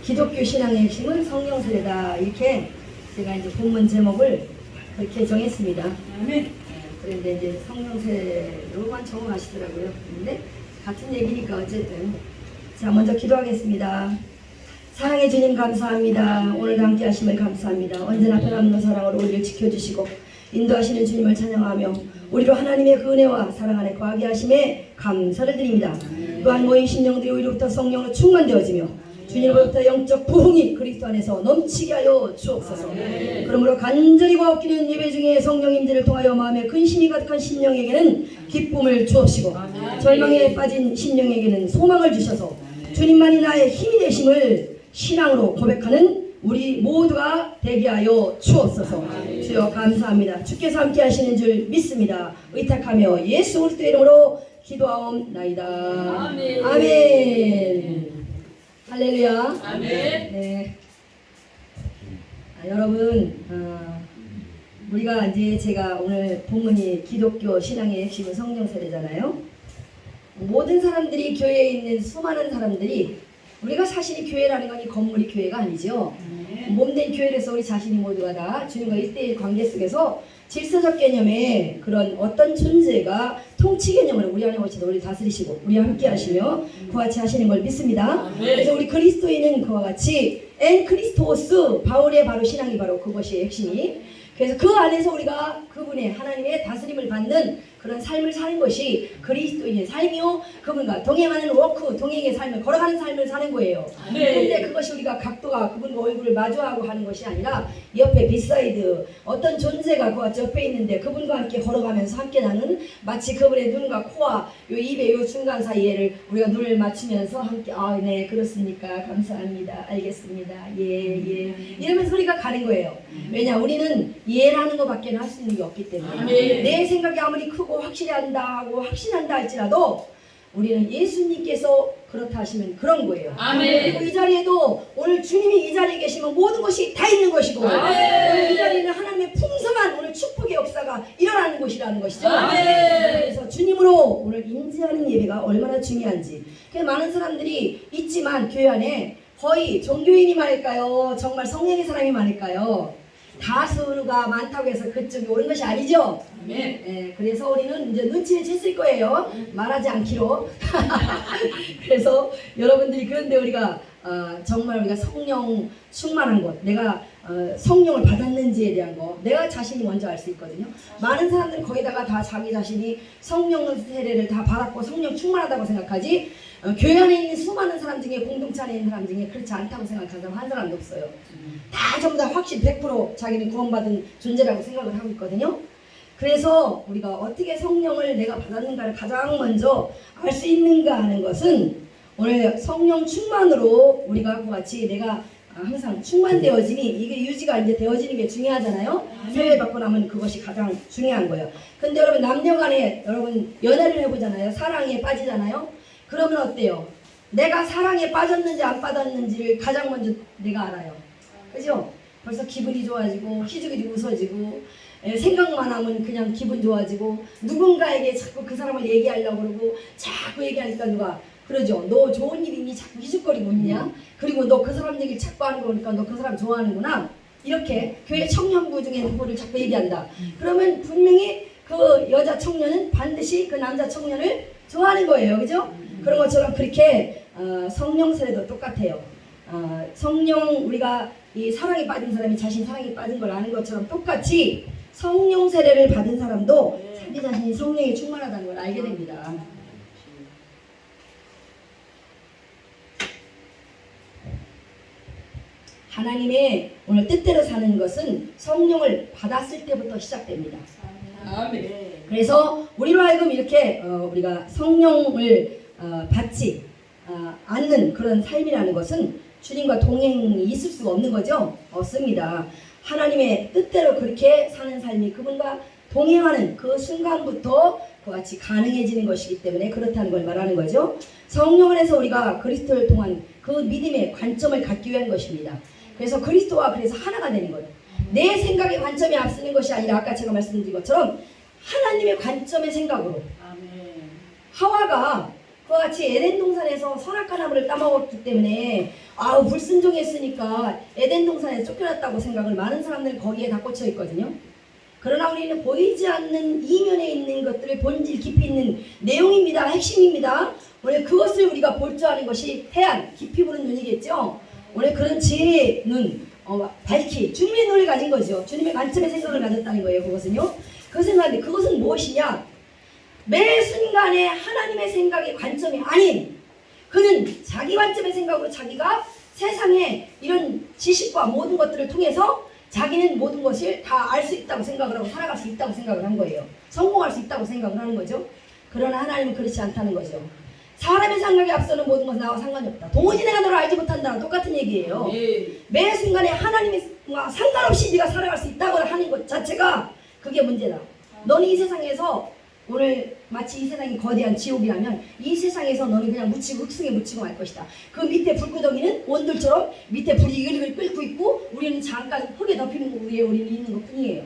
기독교 신앙의 핵심은 성령 세례다. 이렇게 제가 이제 본문 제목을 그렇게 정했습니다. 그런데 이제 성령 세례로만 적응하시더라고요. 근데 같은 얘기니까 어쨌든. 자, 먼저 기도하겠습니다. 사랑의 주님 감사합니다. 오늘도 함께 하심을 감사합니다. 언제나 변함없는 사랑으로 우리를 지켜주시고 인도하시는 주님을 찬양하며 우리로 하나님의 그 은혜와 사랑 안에 거하게 하심에 감사를 드립니다. 또한 모인 심령들이 우리로부터 성령으로 충만되어지며 주님으로부터 영적 부흥이 그리스도 안에서 넘치게 하여 주옵소서. 그러므로 간절히 구하옵기는 예배 중에 성령님들을 통하여 마음에 근심이 가득한 심령에게는 기쁨을 주옵시고 절망에 빠진 심령에게는 소망을 주셔서 주님만이 나의 힘이 되심을 신앙으로 고백하는 우리 모두가 되게 하여 주옵소서. 주여 감사합니다. 주께서 함께 하시는 줄 믿습니다. 의탁하며 예수 그리스도의 이름으로 기도하옵나이다. 아멘. 아멘. 할렐루야. 아멘. 네. 여러분, 우리가 이제 제가 오늘 본문이 기독교 신앙의 핵심은 성령 세례잖아요. 모든 사람들이 교회에 있는 수많은 사람들이 우리가 사실이 교회라는 건 이 건물이 교회가 아니죠. 몸된 교회에서 우리 자신이 모두가 다 주님과 1대1 관계 속에서 질서적 개념의 그런 어떤 존재가 통치 개념으로 우리 안에 오셔서 우리 다스리시고 우리와 함께 하시며 그와 같이 하시는 걸 믿습니다. 그래서 우리 그리스도인은 그와 같이 엔 크리스토스 바울의 바로 신앙이 바로 그것이 핵심이. 그래서 그 안에서 우리가 그분의 하나님의 다스림을 받는 그런 삶을 사는 것이 그리스도인의 삶이요, 그분과 동행하는 워크, 동행의 삶을 걸어가는 삶을 사는 거예요. 그런데 그것이 우리가 각도가 그분과 얼굴을 마주하고 하는 것이 아니라 옆에 비사이드 어떤 존재가 그 옆에 있는데 그분과 함께 걸어가면서 함께 나는 마치 그분의 눈과 코와 요 입의 요 중간 사이에를 우리가 눈을 맞추면서 함께 네 그렇습니까 감사합니다 알겠습니다 예 이러면서 우리가 가는 거예요. 왜냐 우리는 예라는 것밖에 할 수 있는 게 없기 때문에 내 생각이 아무리 크고 확실히 한다 하고 확신한다 할지라도 우리는 예수님께서 그렇다 하시면 그런 거예요. 아멘. 그리고 이 자리에도 오늘 주님이 이 자리에 계시면 모든 것이 다 있는 것이고 오늘 이 자리에는 하나님의 풍성한 오늘 축복의 역사가 일어나는 곳이라는 것이죠. 아멘. 그래서 주님으로 오늘 인지하는 예배가 얼마나 중요한지. 많은 사람들이 있지만 교회 안에 거의 종교인이 많을까요? 정말 성령의 사람이 많을까요? 다수가 많다고 해서 그쪽이 옳은 것이 아니죠. 네, 그래서 우리는 이제 눈치를 챘을 거예요. 말하지 않기로. 그래서 여러분들이 그런데 우리가 정말 우리가 성령 충만한 것, 내가 성령을 받았는지에 대한 거, 내가 자신이 먼저 알 수 있거든요. 많은 사람들은 거기다가 다 자기 자신이 성령 세례를 다 받았고 성령 충만하다고 생각하지. 교회 안에 있는 수많은 사람 중에 공동체 안에 있는 사람 중에 그렇지 않다고 생각하는 사람 한 사람도 없어요. 다 전부 다 확실히 100% 자기는 구원받은 존재라고 생각을 하고 있거든요. 그래서 우리가 어떻게 성령을 내가 받았는가를 가장 먼저 알 수 있는가 하는 것은 오늘 성령 충만으로 우리가 그와 같이 내가 항상 충만되어지니 이게 유지가 이제 되어지는 게 중요하잖아요. 세례 받고 나면 그것이 가장 중요한 거예요. 근데 여러분 남녀간에 여러분 연애를 해보잖아요. 사랑에 빠지잖아요. 그러면 어때요? 내가 사랑에 빠졌는지 안 빠졌는지를 가장 먼저 내가 알아요. 그죠? 벌써 기분이 좋아지고 희죽희죽 웃어지고 생각만 하면 그냥 기분 좋아지고 누군가에게 자꾸 그 사람을 얘기하려고 그러고 자꾸 얘기하니까 누가 그러죠. 너 좋은 일 있니? 자꾸 희죽거리고 있냐? 그리고 너 그 사람 얘기를 자꾸 하는 거니까 너 그 사람 좋아하는구나. 이렇게 교회 청년부 중에 누구를 자꾸 얘기한다. 그러면 분명히 그 여자 청년은 반드시 그 남자 청년을 좋아하는 거예요. 그죠? 그런 것처럼 그렇게 성령 세례도 똑같아요. 성령 우리가 이 사랑에 빠진 사람이 자신 사랑에 빠진 걸 아는 것처럼 똑같이 성령 세례를 받은 사람도 자기 자신이 성령에 충만하다는 걸 알게 됩니다. 하나님의 오늘 뜻대로 사는 것은 성령을 받았을 때부터 시작됩니다. 아멘. 그래서 우리로 하여금 이렇게 우리가 성령을 받지 않는 그런 삶이라는 것은 주님과 동행이 있을 수가 없는 거죠. 없습니다. 하나님의 뜻대로 그렇게 사는 삶이 그분과 동행하는 그 순간부터 그와 같이 가능해지는 것이기 때문에 그렇다는 걸 말하는 거죠. 성령 안에서 우리가 그리스도를 통한 그 믿음의 관점을 갖기 위한 것입니다. 그래서 그리스도와 그래서 하나가 되는 거예요. 내 생각의 관점이 앞서는 것이 아니라 아까 제가 말씀드린 것처럼 하나님의 관점의 생각으로. 하와가 그와 같이 에덴 동산에서 선악과 나무를 따먹었기 때문에 아우 불순종했으니까 에덴 동산에 쫓겨났다고 생각을 많은 사람들이 거기에 다 꽂혀 있거든요. 그러나 우리는 보이지 않는 이면에 있는 것들의 본질 깊이 있는 내용입니다. 핵심입니다. 오늘 그것을 우리가 볼 줄 아는 것이 태안, 깊이 보는 눈이겠죠. 오늘 그런 지혜의 눈, 밝히 주님의 눈을 가진 거죠. 주님의 관점의 생각을 가졌다는 거예요. 그것은요. 그것은 무엇이냐? 매 순간에 하나님의 생각의 관점이 아닌 그는 자기 관점의 생각으로 자기가 세상에 이런 지식과 모든 것들을 통해서 자기는 모든 것을 다 알 수 있다고 생각을 하고 살아갈 수 있다고 생각을 한 거예요. 성공할 수 있다고 생각을 하는 거죠. 그러나 하나님은 그렇지 않다는 거죠. 사람의 생각에 앞서는 모든 것은 나와 상관이 없다. 도무지 내가 너를 알지 못한다. 똑같은 얘기예요. 매 순간에 하나님과 상관없이 네가 살아갈 수 있다고 하는 것 자체가 그게 문제다. 너는 이 세상에서 오늘 마치 이 세상이 거대한 지옥이라면 이 세상에서 너는 그냥 묻히고 흙속에 묻히고 말 것이다. 그 밑에 불구덩이는 온돌처럼 밑에 불이 이글이글 끓고 있고 우리는 잠깐 흙에 덮이는 위에 우리는 있는 것 뿐이에요.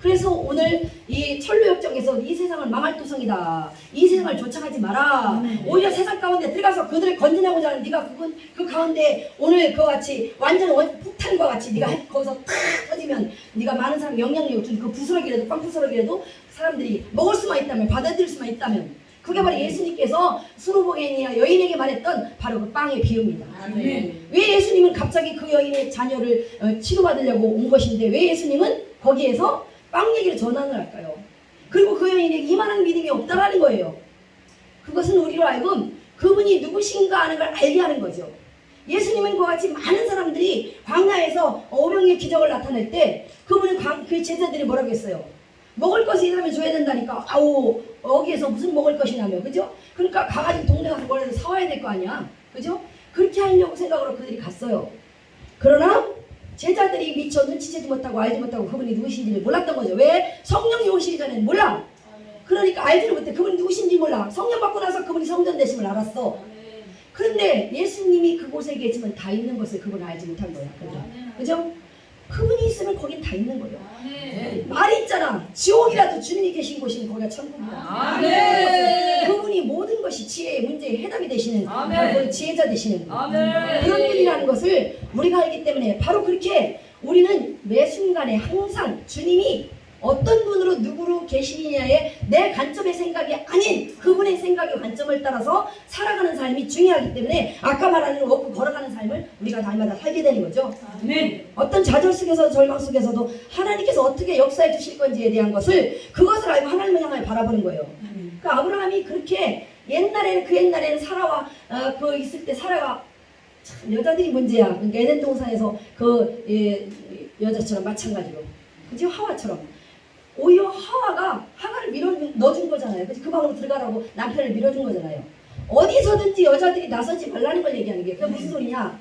그래서 오늘 이 철로역정에서 이 세상을 망할 도성이다. 이 세상을 쫓아가지 마라. 오히려 세상 가운데 들어가서 그들을 건지내고자 하는 네가 그 가운데 오늘 그와 같이 완전 폭탄과 같이 네가 거기서 탁 터지면 네가 많은 사람 영향력을 준 그 부스러기라도 빵부스러기라도 사람들이 먹을 수만 있다면 받아들일 수만 있다면 그게 바로 예수님께서 수로보겐이야 여인에게 말했던 바로 그 빵의 비유입니다. 왜 예수님은 갑자기 그 여인의 자녀를 치료받으려고 온 것인데 왜 예수님은 거기에서 빵 얘기를 전환을 할까요? 그리고 그 여인에게 이만한 믿음이 없다라는 거예요. 그것은 우리로 하여금 그분이 누구신가 하는 걸 알게 하는 거죠. 예수님은 그와 같이 많은 사람들이 광야에서 오병이의 기적을 나타낼 때 그분은 그 제자들이 뭐라고 했어요? 먹을 것이 있다면 줘야 된다니까. 아우 여기에서 무슨 먹을 것이냐며, 그죠? 그러니까 가가지고 동네 가서 뭐라도 사와야 될 거 아니야, 그죠? 그렇게 하려고 생각으로 그들이 갔어요. 그러나 제자들이 미처 눈치채지 못하고 알지 못하고 그분이 누구신지를 몰랐던 거죠. 왜? 성령이 오시기 전에는 몰라. 그러니까 알지를 못해. 그분이 누구신지 몰라. 성령 받고 나서 그분이 성전 되심을 알았어. 그런데 예수님이 그곳에 계시면 다 있는 것을 그분은 알지 못한 거야. 그죠? 그분이 있으면 거긴 다 있는 거예요. 말이 있잖아. 지옥이라도 주님이 계신 곳이면 거기가 천국이야. 그분이 모든 것이 지혜의 문제의 해답이 되시는 바로 지혜자 되시는 그런 분이라는 것을 우리가 알기 때문에 바로 그렇게 우리는 매 순간에 항상 주님이 어떤 분으로 누구로 계시느냐에 내 관점의 생각이 아닌 그분의 생각의 관점을 따라서 살아가는 삶이 중요하기 때문에 아까 말하는 먹고 걸어가는 삶을 우리가 날마다 살게 되는 거죠. 어떤 좌절 속에서 절망 속에서도 하나님께서 어떻게 역사해 주실 건지에 대한 것을 그것을 알고 하나님을 향하여 바라보는 거예요. 그러니까 아브라함이 그렇게 옛날에는 사라와 그 있을 때 사라가 참 여자들이 문제야. 그러니까 에덴 동산에서 그 여자처럼 마찬가지로, 그지? 하와처럼. 오히려 하와를 넣어준 거잖아요. 그 방으로 들어가라고 남편을 밀어준 거잖아요. 어디서든지 여자들이 나서지 말라는 걸 얘기하는 게 그게 무슨 소리냐?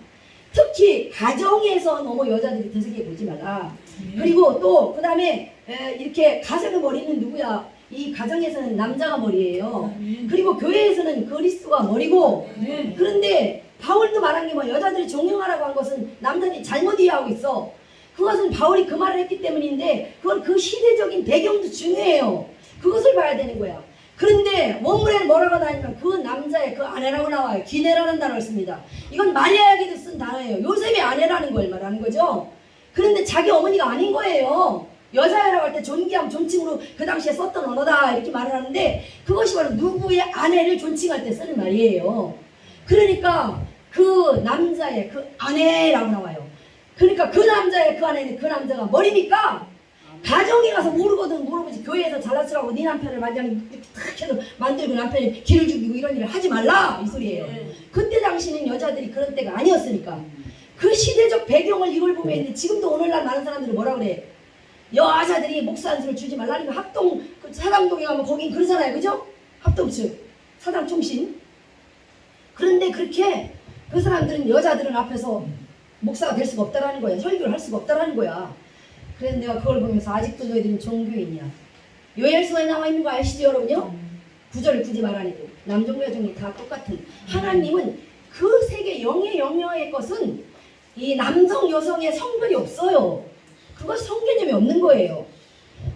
특히 가정에서 너무 여자들이 드세게 보지 말라. 그리고 또 그 다음에 이렇게 가정의 머리는 누구야? 이 가정에서는 남자가 머리예요. 그리고 교회에서는 그리스도가 머리고. 그런데 바울도 말한 게 뭐 여자들이 존경하라고 한 것은 남자들이 잘못 이해하고 있어. 그것은 바울이 그 말을 했기 때문인데 그건 그 시대적인 배경도 중요해요. 그것을 봐야 되는 거야. 그런데 원문에는 뭐라고 나오냐면 그 남자의 그 아내라고 나와요. 기내라는 단어를 씁니다. 이건 마리아에게도 쓴 단어예요. 요셉의 아내라는 걸 말하는 거죠. 그런데 자기 어머니가 아닌 거예요. 여자애라고 할 때 존귀함, 존칭으로 그 당시에 썼던 언어다 이렇게 말을 하는데 그것이 바로 누구의 아내를 존칭할 때 쓰는 말이에요. 그러니까 그 남자의 그 아내라고 나와요. 그러니까 그 남자의 그 아내는 그 남자가 머리니까 가정에 가서 모르지. 교회에서 잘났으라고 네 남편을 완전히 탁 해서 만들고 남편이 기를 죽이고 이런 일을 하지 말라 이 소리예요. 그때 당시는 여자들이 그런 때가 아니었으니까 그 시대적 배경을 이걸 보면 있는데 지금도 오늘날 많은 사람들이 뭐라 그래? 여자들이 목사 안수를 주지 말라니까 합동 그 사당동에 가면 거긴 그러잖아요, 그죠? 합동 측 사당 총신. 그런데 그렇게 그 사람들은 여자들은 앞에서 목사가 될 수가 없다라는 거야. 설교를 할 수가 없다라는 거야. 그래서 내가 그걸 보면서 아직도 너희들은 종교인이야. 요엘서에 나와 있는 거 아시죠, 여러분요? 구절을 굳이 말하니고 남종과 여종이 다 똑같은 하나님은 그 세계 영의 영역의 것은 이 남성 여성의 성별이 없어요. 그것 성개념이 없는 거예요.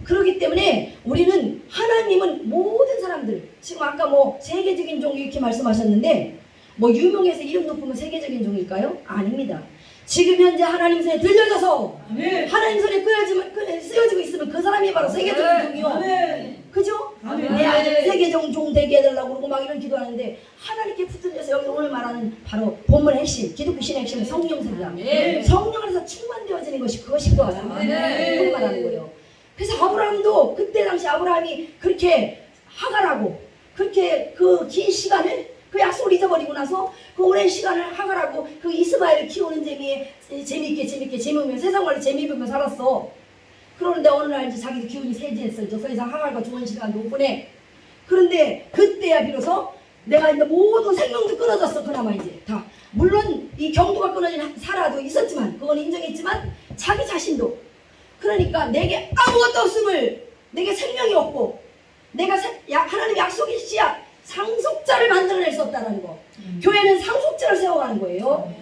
그렇기 때문에 우리는 하나님은 모든 사람들 지금 아까 뭐 세계적인 종교 이렇게 말씀하셨는데 뭐 유명해서 이름 높으면 세계적인 종일까요? 아닙니다. 지금 현재 하나님 손에 들려져서 하나님 손에 쓰여지고 있으면 그 사람이 바로 세계적인 종이요. 그죠? 내 아들 세계적 종 되게 해달라고 그러고 막 이런 기도하는데 하나님께 붙들려서 여기 오늘 말하는 바로 본문의 핵심, 기독교 신의 핵심은 성령세다. 성령 안에서 충만되어지는 것이 그것인 것 같아요. 그걸 말하는 거예요. 그래서 아브라함도 그때 당시 아브라함이 그렇게 하갈하고 그렇게 그 긴 시간을 그 약속을 잊어버리고 나서 그 오랜 시간을 하갈하고 그 이스마엘을 키우는 재미에 재미있게 재미있으면 세상 말로 재미있으면 살았어. 그러는데 어느 날 이제 자기도 기운이 세지했어요. 더 이상 하갈과 좋은 시간도 못 보내. 그런데 그때야 비로소 내가 이제 모든 생명도 끊어졌어. 그나마 이제 다 물론 이 경도가 끊어진 사라도 있었지만 그건 인정했지만 자기 자신도 그러니까 내게 아무것도 없음을 내게 생명이 없고 내가 하나님 약속의 씨앗 상속자를 만들어낼 수 없다는 거. 교회는 상속자를 세워가는 거예요.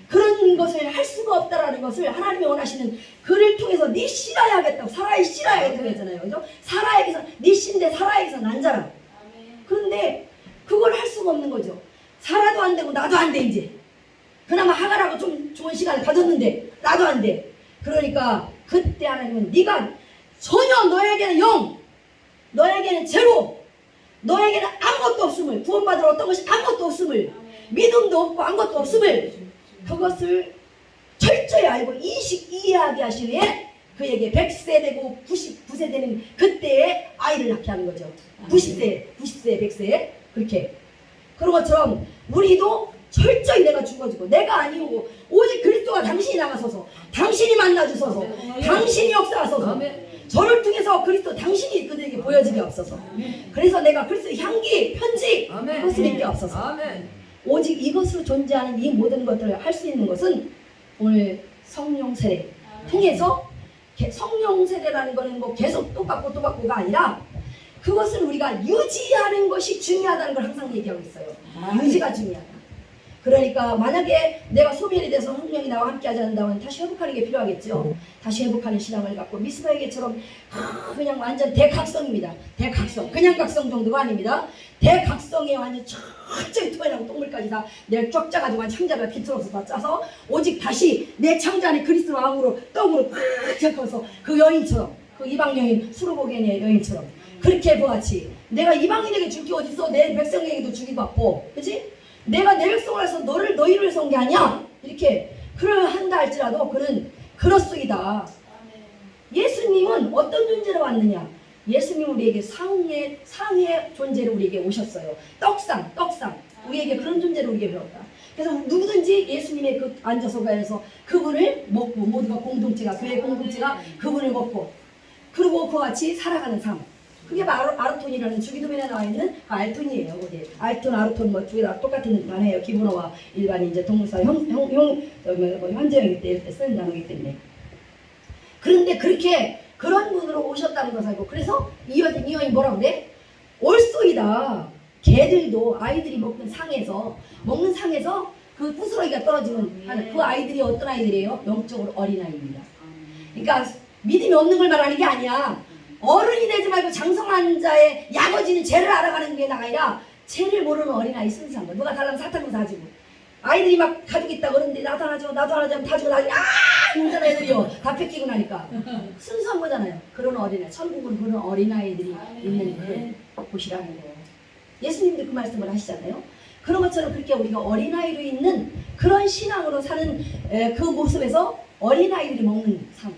그런 것을 할 수가 없다라는 것을 하나님이 원하시는 그를 통해서 네 씨라야겠다고 사라의 씨라야겠다고 했잖아요. 그죠? 사라에게서 네 씨인데 사라에게서 난 자라. 그런데 그걸 할 수가 없는 거죠. 사라도 안 되고 나도 안 돼 이제. 그나마 하갈하고 좀 좋은 시간을 가졌는데 나도 안 돼. 그러니까 그때 하나님은 네가 전혀 너에게는 0, 너에게는 제로, 너에게는 아무것도 없음을 구원받을 어떤 것이 아무것도 없음을 믿음도 없고 아무것도 없음을 그것을 철저히 알고 이해하게 하시기에 그에게 100세 되고 99세 되는 그때의 아이를 낳게 하는 거죠. 90세, 100세 그렇게. 그런 것처럼 우리도 철저히 내가 죽어지고 내가 아니오고 오직 그리스도가 당신이 나가소서 당신이 만나주소서 당신이 역사하소서 저를 통해서 그리스도 당신이 그들에게 보여지게 없어서 그래서 내가 그리스도 향기 편지 그것을 믿게 없어서 오직 이것으로 존재하는 이 모든 것들을 할 수 있는 것은 오늘 성령 세례 통해서 성령 세례라는 것은 뭐 계속 또 받고가 아니라 그것을 우리가 유지하는 것이 중요하다는 걸 항상 얘기하고 있어요. 유지가 중요하다. 그러니까 만약에 내가 소멸이 돼서 성령이 나와 함께 하지 않는다면 다시 회복하는 게 필요하겠죠. 다시 회복하는 신앙을 갖고 미스바에게처럼 그냥 완전 대각성입니다. 대각성. 그냥 각성 정도가 아닙니다. 대각성에 완전 철저히 토해나고 똥물까지 다 내가 쫙 짜가지고 창자를 비틀어서 다 짜서 오직 다시 내 창자 안에 그리스도 왕으로 떡으로 꽉 잡아서 그 여인처럼 그 이방 여인 수르보겐의 여인처럼 그렇게 보았지. 내가 이방인에게 줄 게 어딨어. 내 백성에게도 주기 받고 그치? 내가 내 백성을 해서 너희를 위해서 온 게 아니야. 이렇게 한다 할지라도 그는 그렇소이다. 예수님은 어떤 존재로 왔느냐? 예수님은 우리에게 상의 존재로 우리에게 오셨어요. 떡상 우리에게 그런 존재로 우리에게 배웠다. 그래서 누구든지 예수님의 그 앉아서 가서 그분을 먹고 모두가 공동체가 교회 공동체가 그분을 먹고 그리고 그와 같이 살아가는 삶. 그게 바로 아르톤이라는 주기도면에 나와 있는 알톤이에요. 어디 알톤, 아르톤 뭐 두 개 다 똑같은 단어예요. 기본어와 일반인 이제 동사 현재형일 때 쓰는 단어이기 때문에. 그런데 그렇게 그런 분으로 오셨다는 것을 알고 그래서 이 여인이 뭐라고 그래? 올소이다. 개들도 아이들이 먹는 상에서 그 부스러기가 떨어지면 그 아이들이 어떤 아이들이에요? 영적으로 어린아이입니다. 그러니까 믿음이 없는 걸 말하는 게 아니야. 어른이 되지 말고 장성한 자의 야거지는 죄를 알아가는 게 아니라 죄를 모르는 어린아이 순수한 거. 누가 달라면 사탕도 사주고 아이들이 막 가지고 있다 그러는데 나도 하나 줘 하면 다 주고 나중에 운전한 애들이요 다 뺏기고 나니까 순수한 거잖아요. 그런 어린아이 천국은 그런 어린아이들이 있는 그 곳이라는 거예요. 예수님도 그 말씀을 하시잖아요. 그런 것처럼 그렇게 우리가 어린아이로 있는 그런 신앙으로 사는 그 모습에서 어린아이들이 먹는 삶.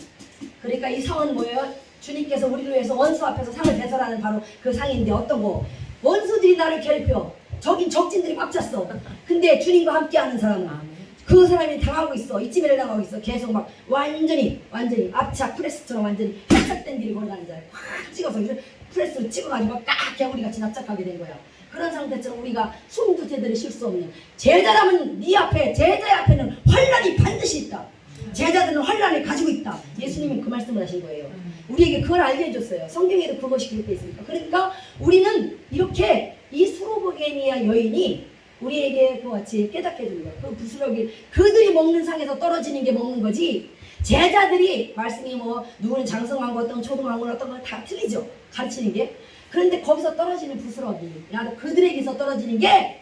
그러니까 이 상은 뭐예요? 주님께서 우리를 위해서 원수 앞에서 상을 배설하는 바로 그 상인데 어떤 거? 원수들이 나를 괴롭혀. 적진들이 꽉 찼어. 근데 주님과 함께하는 사람은 그 사람이 당하고 있어. 이쯤에 당하고 있어. 계속 막 완전히 앞차 프레스처럼 완전히 쫙된 길을 걸어가는 자를 확 찍어서 프레스를 찍어가지고 딱 개구리같이 납작하게 된 거야. 그런 상태처럼 우리가 숨도 제대로 쉴 수 없는 제자라면 제자의 앞에는 환란이 반드시 있다. 제자들은 환란을 가지고 있다. 예수님은 그 말씀을 하신 거예요. 우리에게 그걸 알게 해줬어요. 성경에도 그것이 기록되어 있으니까. 그러니까 우리는 이렇게 이 수로보게니아 여인이 우리에게 그와 같이 깨닫게 해주는 거예요. 그 부스러기 그들이 먹는 상에서 떨어지는 게 먹는 거지. 제자들이 말씀이 뭐 누구는 장성한 거 어떤 초등한 거 어떤 거 다 틀리죠. 가르치는 게. 그런데 거기서 떨어지는 부스러기 그들에게서 떨어지는 게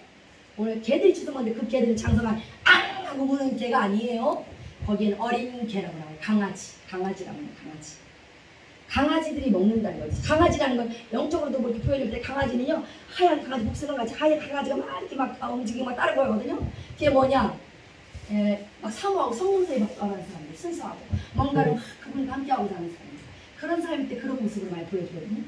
오늘 개들이 주워먹는데 그 개들은 장성한 앙 하고 우는 개가 아니에요. 거기엔 어린 개라고 나와요. 강아지라고 해요. 강아지들이 먹는다는 거죠. 강아지라는 건 영적으로도 그렇게 표현할 때 강아지는요 하얀 강아지 목숨을 같이 하얀 강아지가 막 이렇게 막 움직이고 막 따라가거든요. 그게 뭐냐? 막 사모하고 성령사에 가까워하는 사람들, 순수하고 뭔가를 그분과 함께하고 사는 사람들, 그런 사람일 때 그런 모습을 많이 보여주거든요.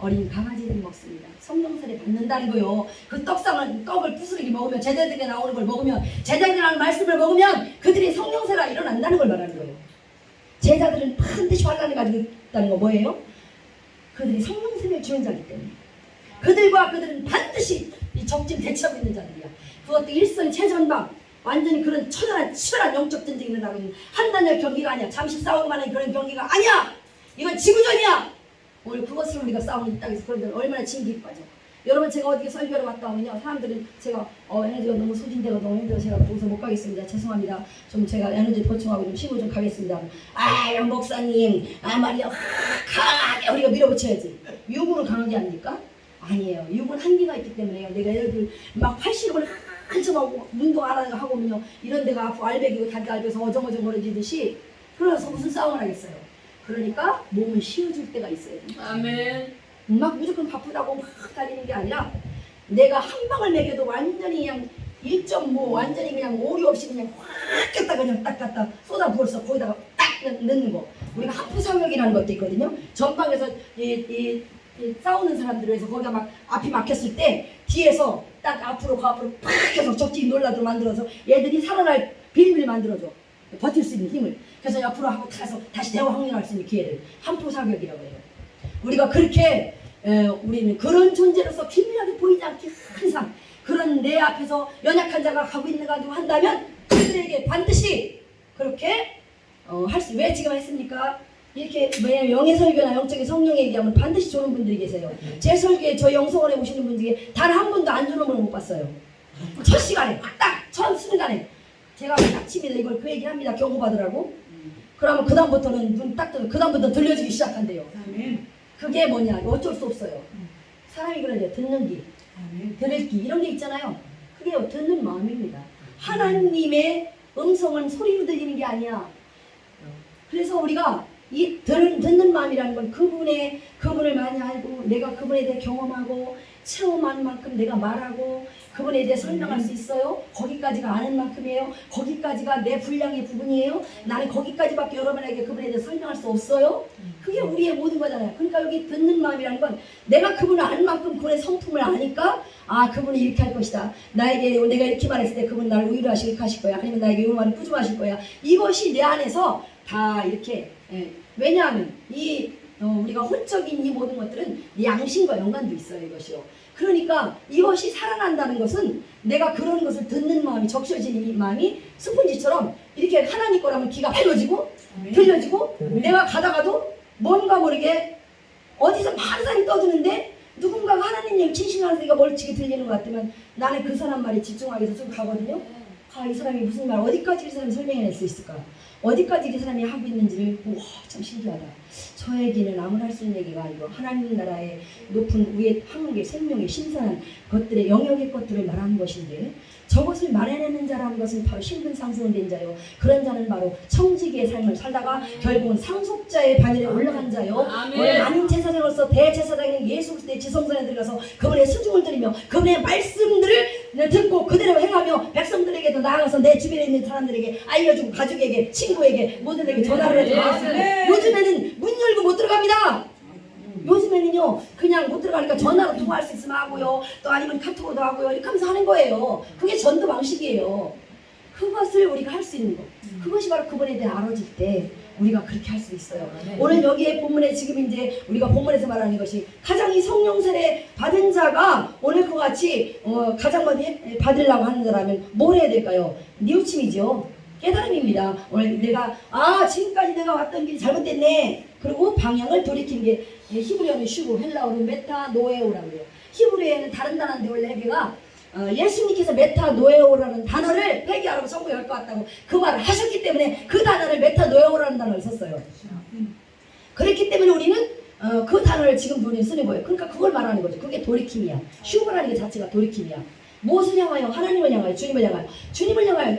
어린 강아지들이 먹습니다. 성령세례 받는다는 거요. 그 떡을 부스러기 먹으면 제자들에게 나오는 걸 먹으면 제자들이라는 말씀을 먹으면 그들이 성령세례가 일어난다는 걸 말하는 거예요. 제자들은 반드시 환란을 가지고 있다는 거 뭐예요? 그들이 성령세례를 주는 자이기 때문에 그들은 반드시 이 적진 대처하고 있는 자들이야. 그것도 일선체전방 완전히 그런 치열한 영적 전쟁이 일어나고 있는 한 단열 경기가 아니야. 잠시 싸우는 만한 그런 경기가 아니야. 이건 지구전이야. 오늘 그것을 우리가 싸우는 이 땅에서 그런데 얼마나 진기에 빠져. 여러분 제가 어디에 설교를 왔다 하면요 사람들은 제가 에너지가 너무 소진되고 너무 힘들어 제가 거기서 못 가겠습니다. 죄송합니다. 좀 제가 에너지 보충하고 좀 쉬고 좀 가겠습니다. 목사님 말이야 강하게 우리가 밀어붙여야지. 육으로 강한 게 아닙니까? 아니에요. 육은 한계가 있기 때문에요. 내가 애들 막 80을 한참 하고 운동 안 하고 오면요 이런 데가 아프고 알배기고 다리 알배서 어정어정거려지듯이 그래서 무슨 싸움을 하겠어요. 그러니까 몸을 쉬어줄 때가 있어야 돼요. 아멘. 막 무조건 바쁘다고 막 달리는 게 아니라 내가 한 방을 먹여도 완전히 그냥 1.5 완전히 그냥 오류 없이 그냥 확 꼈다 그냥 딱 갖다 쏟아 부어서 거기다가 딱 넣는 거. 우리가 하프사격이라는 것도 있거든요. 전방에서 이 싸우는 사람들을 해서 거기가 막 앞이 막혔을 때 뒤에서 딱 앞으로 팍 해서 적진이 놀라도록 만들어서 얘들이 살아날 비밀을 만들어줘. 버틸 수 있는 힘을. 그래서 옆으로 하고 타서 다시 대화 확률할 수 있는 기회를 함포사격이라고 해요. 우리가 그렇게 우리는 그런 존재로서 기묘하게 보이지 않게 항상 그런 내 앞에서 연약한 자가 가고 있는가 한다면 그들에게 반드시 그렇게 할 수. 왜 지금 했습니까? 이렇게 왜냐면 영의 설교나 영적인 성령 얘기하면 반드시 좋은 분들이 계세요. 제 설교에 저 영성원에 오시는 분 중에 단 한 분도 안 좋은 걸 못 봤어요. 첫 시간에 딱 처음 순간에 제가 아침에 이걸 그 얘기 합니다. 경고 받으라고. 그러면 그 다음부터는 눈 딱 뜨면 그 다음부터 들려주기 시작한대요. 그게 뭐냐? 어쩔 수 없어요. 사람이 그러죠. 듣는 귀, 들을 귀 이런 게 있잖아요. 그게 듣는 마음입니다. 하나님의 음성은 소리로 들리는 게 아니야. 그래서 우리가 이 듣는 마음이라는 건 그분을 많이 알고 내가 그분에 대해 경험하고 체험한 만큼 내가 말하고 그분에 대해 설명할 수 있어요. 거기까지가 아는 만큼이에요. 거기까지가 내 분량의 부분이에요. 나는 거기까지밖에 여러분에게 그분에 대해 설명할 수 없어요. 그게 우리의 모든 거잖아요. 그러니까 여기 듣는 마음이라는 건 내가 그분을 아는 만큼 그분의 성품을 아니까 그분이 이렇게 할 것이다. 나에게 내가 이렇게 말했을 때 그분 나를 위로하시게 하실 거야. 아니면 나에게 이 말을 꾸중하실 거야. 이것이 내 안에서 다 이렇게 왜냐하면 우리가 혼적인 이 모든 것들은 양심과 연관도 있어요. 이것이요. 그러니까 이것이 살아난다는 것은 내가 그런 것을 듣는 마음이 적셔지는 이 마음이 스펀지처럼 이렇게 하나님 거라면 귀가 밝아지고 들려지고 내가 가다가도 뭔가 모르게 어디서 많은 사람이 떠드는데 누군가가 하나님 일 진실하는 소리가 멀찍이 들리는 것 같으면 나는 그 사람 말에 집중하게 해서 좀 가거든요. 이 사람이 무슨 말 어디까지 이 사람이 설명해낼 수 있을까? 어디까지 이 사람이 하고 있는지를 참 신기하다. 저에게는 아무나 할 수 있는 얘기가 아니고 하나님 나라의 높은 위의 한국의 생명의 신선한 것들의 영역의 것들을 말하는 것인데 저것을 말해내는 자라는 것은 바로 신분 상승된 자요. 그런 자는 바로 청지기의 삶을 살다가 결국은 상속자의 반열에 올라간 자요. 오늘 많은 제사장으로서 대제사장인 예수 그리스도의 지성전에 들어가서 그분의 수중을 드리며 그분의 말씀들을 듣고 그대로 행하며 백성들에게도 나아가서 내 주변에 있는 사람들에게 알려주고 가족에게 친구에게 모두에게 전화를 해서 요즘에는 문 열고 못 들어갑니다. 요즘에는요 그냥 못 들어가니까 전화로 통화할 수 있으면 하고요 또 아니면 카톡으로도 하고요 이렇게 하면서 하는 거예요. 그게 전도 방식이에요. 그것을 우리가 할 수 있는 거 그것이 바로 그분에 대해 알아질 때 우리가 그렇게 할 수 있어요. 오늘 여기에 본문에 지금 이제 우리가 본문에서 말하는 것이 가장 이 성령 세례 받은 자가 오늘 그와 같이 가장 먼저 받으려고 하는 자라면 뭘 해야 될까요? 뉘우침이죠. 깨달음입니다. 오늘 내가 지금까지 내가 왔던 길이 잘못됐네. 그리고 방향을 돌이키는 게 히브리어는 슈고 헬라어는 메타노에오라고 해요. 히브리어에는 다른 단어인데 원래 여기가 예수님께서 메타노에오라는 단어를 회개하라고 성경에 할 것 같다고 그 말을 하셨기 때문에 그 단어를 메타노에오라는 단어를 썼어요. 그렇기 때문에 우리는 그 단어를 지금 우리는 쓰는 거예요. 그러니까 그걸 말하는 거죠. 그게 돌이킴이야. 슈고라는 게 자체가 돌이킴이야. 무엇을 향하여? 하나님을 향하여, 주님을 향하여. 주님을 향하여.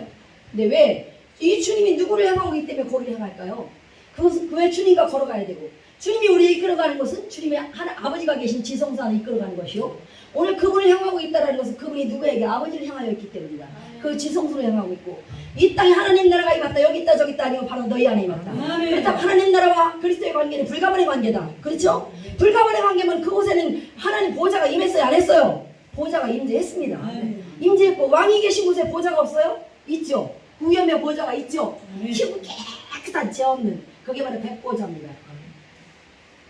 근데 왜? 이 주님이 누구를 향하고 있기 때문에 거기를 향할까요? 그것은 왜 주님과 걸어가야 되고, 주님이 우리를 이끌어가는 것은 주님의 아버지가 계신 지성소 안에 이끌어가는 것이요. 오늘 그분을 향하고 있다는 것은 그분이 누구에게? 아버지를 향하여 있기 때문이다. 그 지성소로 향하고 있고, 이 땅에 하나님 나라가 임했다, 여기 있다 저기 있다 아니면 바로 너희 안에 임했다. 그렇다면 하나님 나라와 그리스도의 관계는 불가분의 관계다. 그렇죠? 불가분의 관계면 그곳에는 하나님 보호자가 임했어요, 안 했어요? 보호자가 임재했습니다. 임재했고, 왕이 계신 곳에 보호자가 없어요? 있죠. 우염의 보호자가 있죠. 피부 깨끗한 죄 없는, 그게 바로 백보자입니다.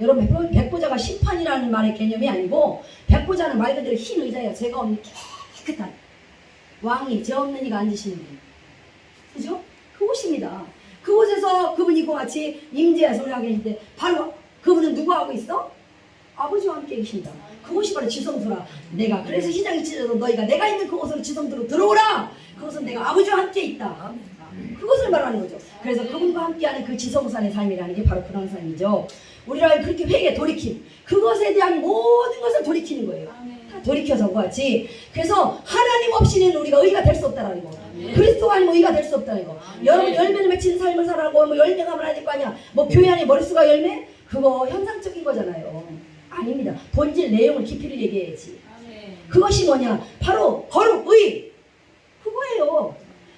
여러분, 백보자가 심판이라는 말의 개념이 아니고, 백보자는 말 그대로 흰 의자예요. 죄가 없는 깨끗한 왕이, 죄 없는 이가 앉으시는 분, 그죠? 그곳입니다. 그곳에서 그분이 이와 같이 임재해서 우리가 계신데, 바로 그분은 누구하고 있어? 아버지와 함께 계신다. 그것이 바로 지성소라. 내가 그래서 시장이 찢어서 너희가 내가 있는 그곳으로 지성소로 들어오라. 그것은 내가 아버지와 함께 있다. 그것을 말하는 거죠. 그래서 그분과 함께하는 그 지성소 안의 삶이라는 게 바로 그런 삶이죠. 우리가 그렇게 회개, 돌이킴, 그것에 대한 모든 것을 돌이키는 거예요. 다 돌이켜서 같이. 그래서 하나님 없이는 우리가 의가 될 수 없다는 거. 그리스도가 아니면 의가 될 수 없다는 거. 여러분 열매를 맺히는 삶을 살아고 뭐 열매가 많아야 될 거 아니야. 뭐 교회 안에 머릿수가 열매? 그거 현상적인 거잖아요. 아닙니다. 본질 내용을 깊이를 얘기해야지. 그것이 뭐냐? 바로 거룩, 의. 그거예요.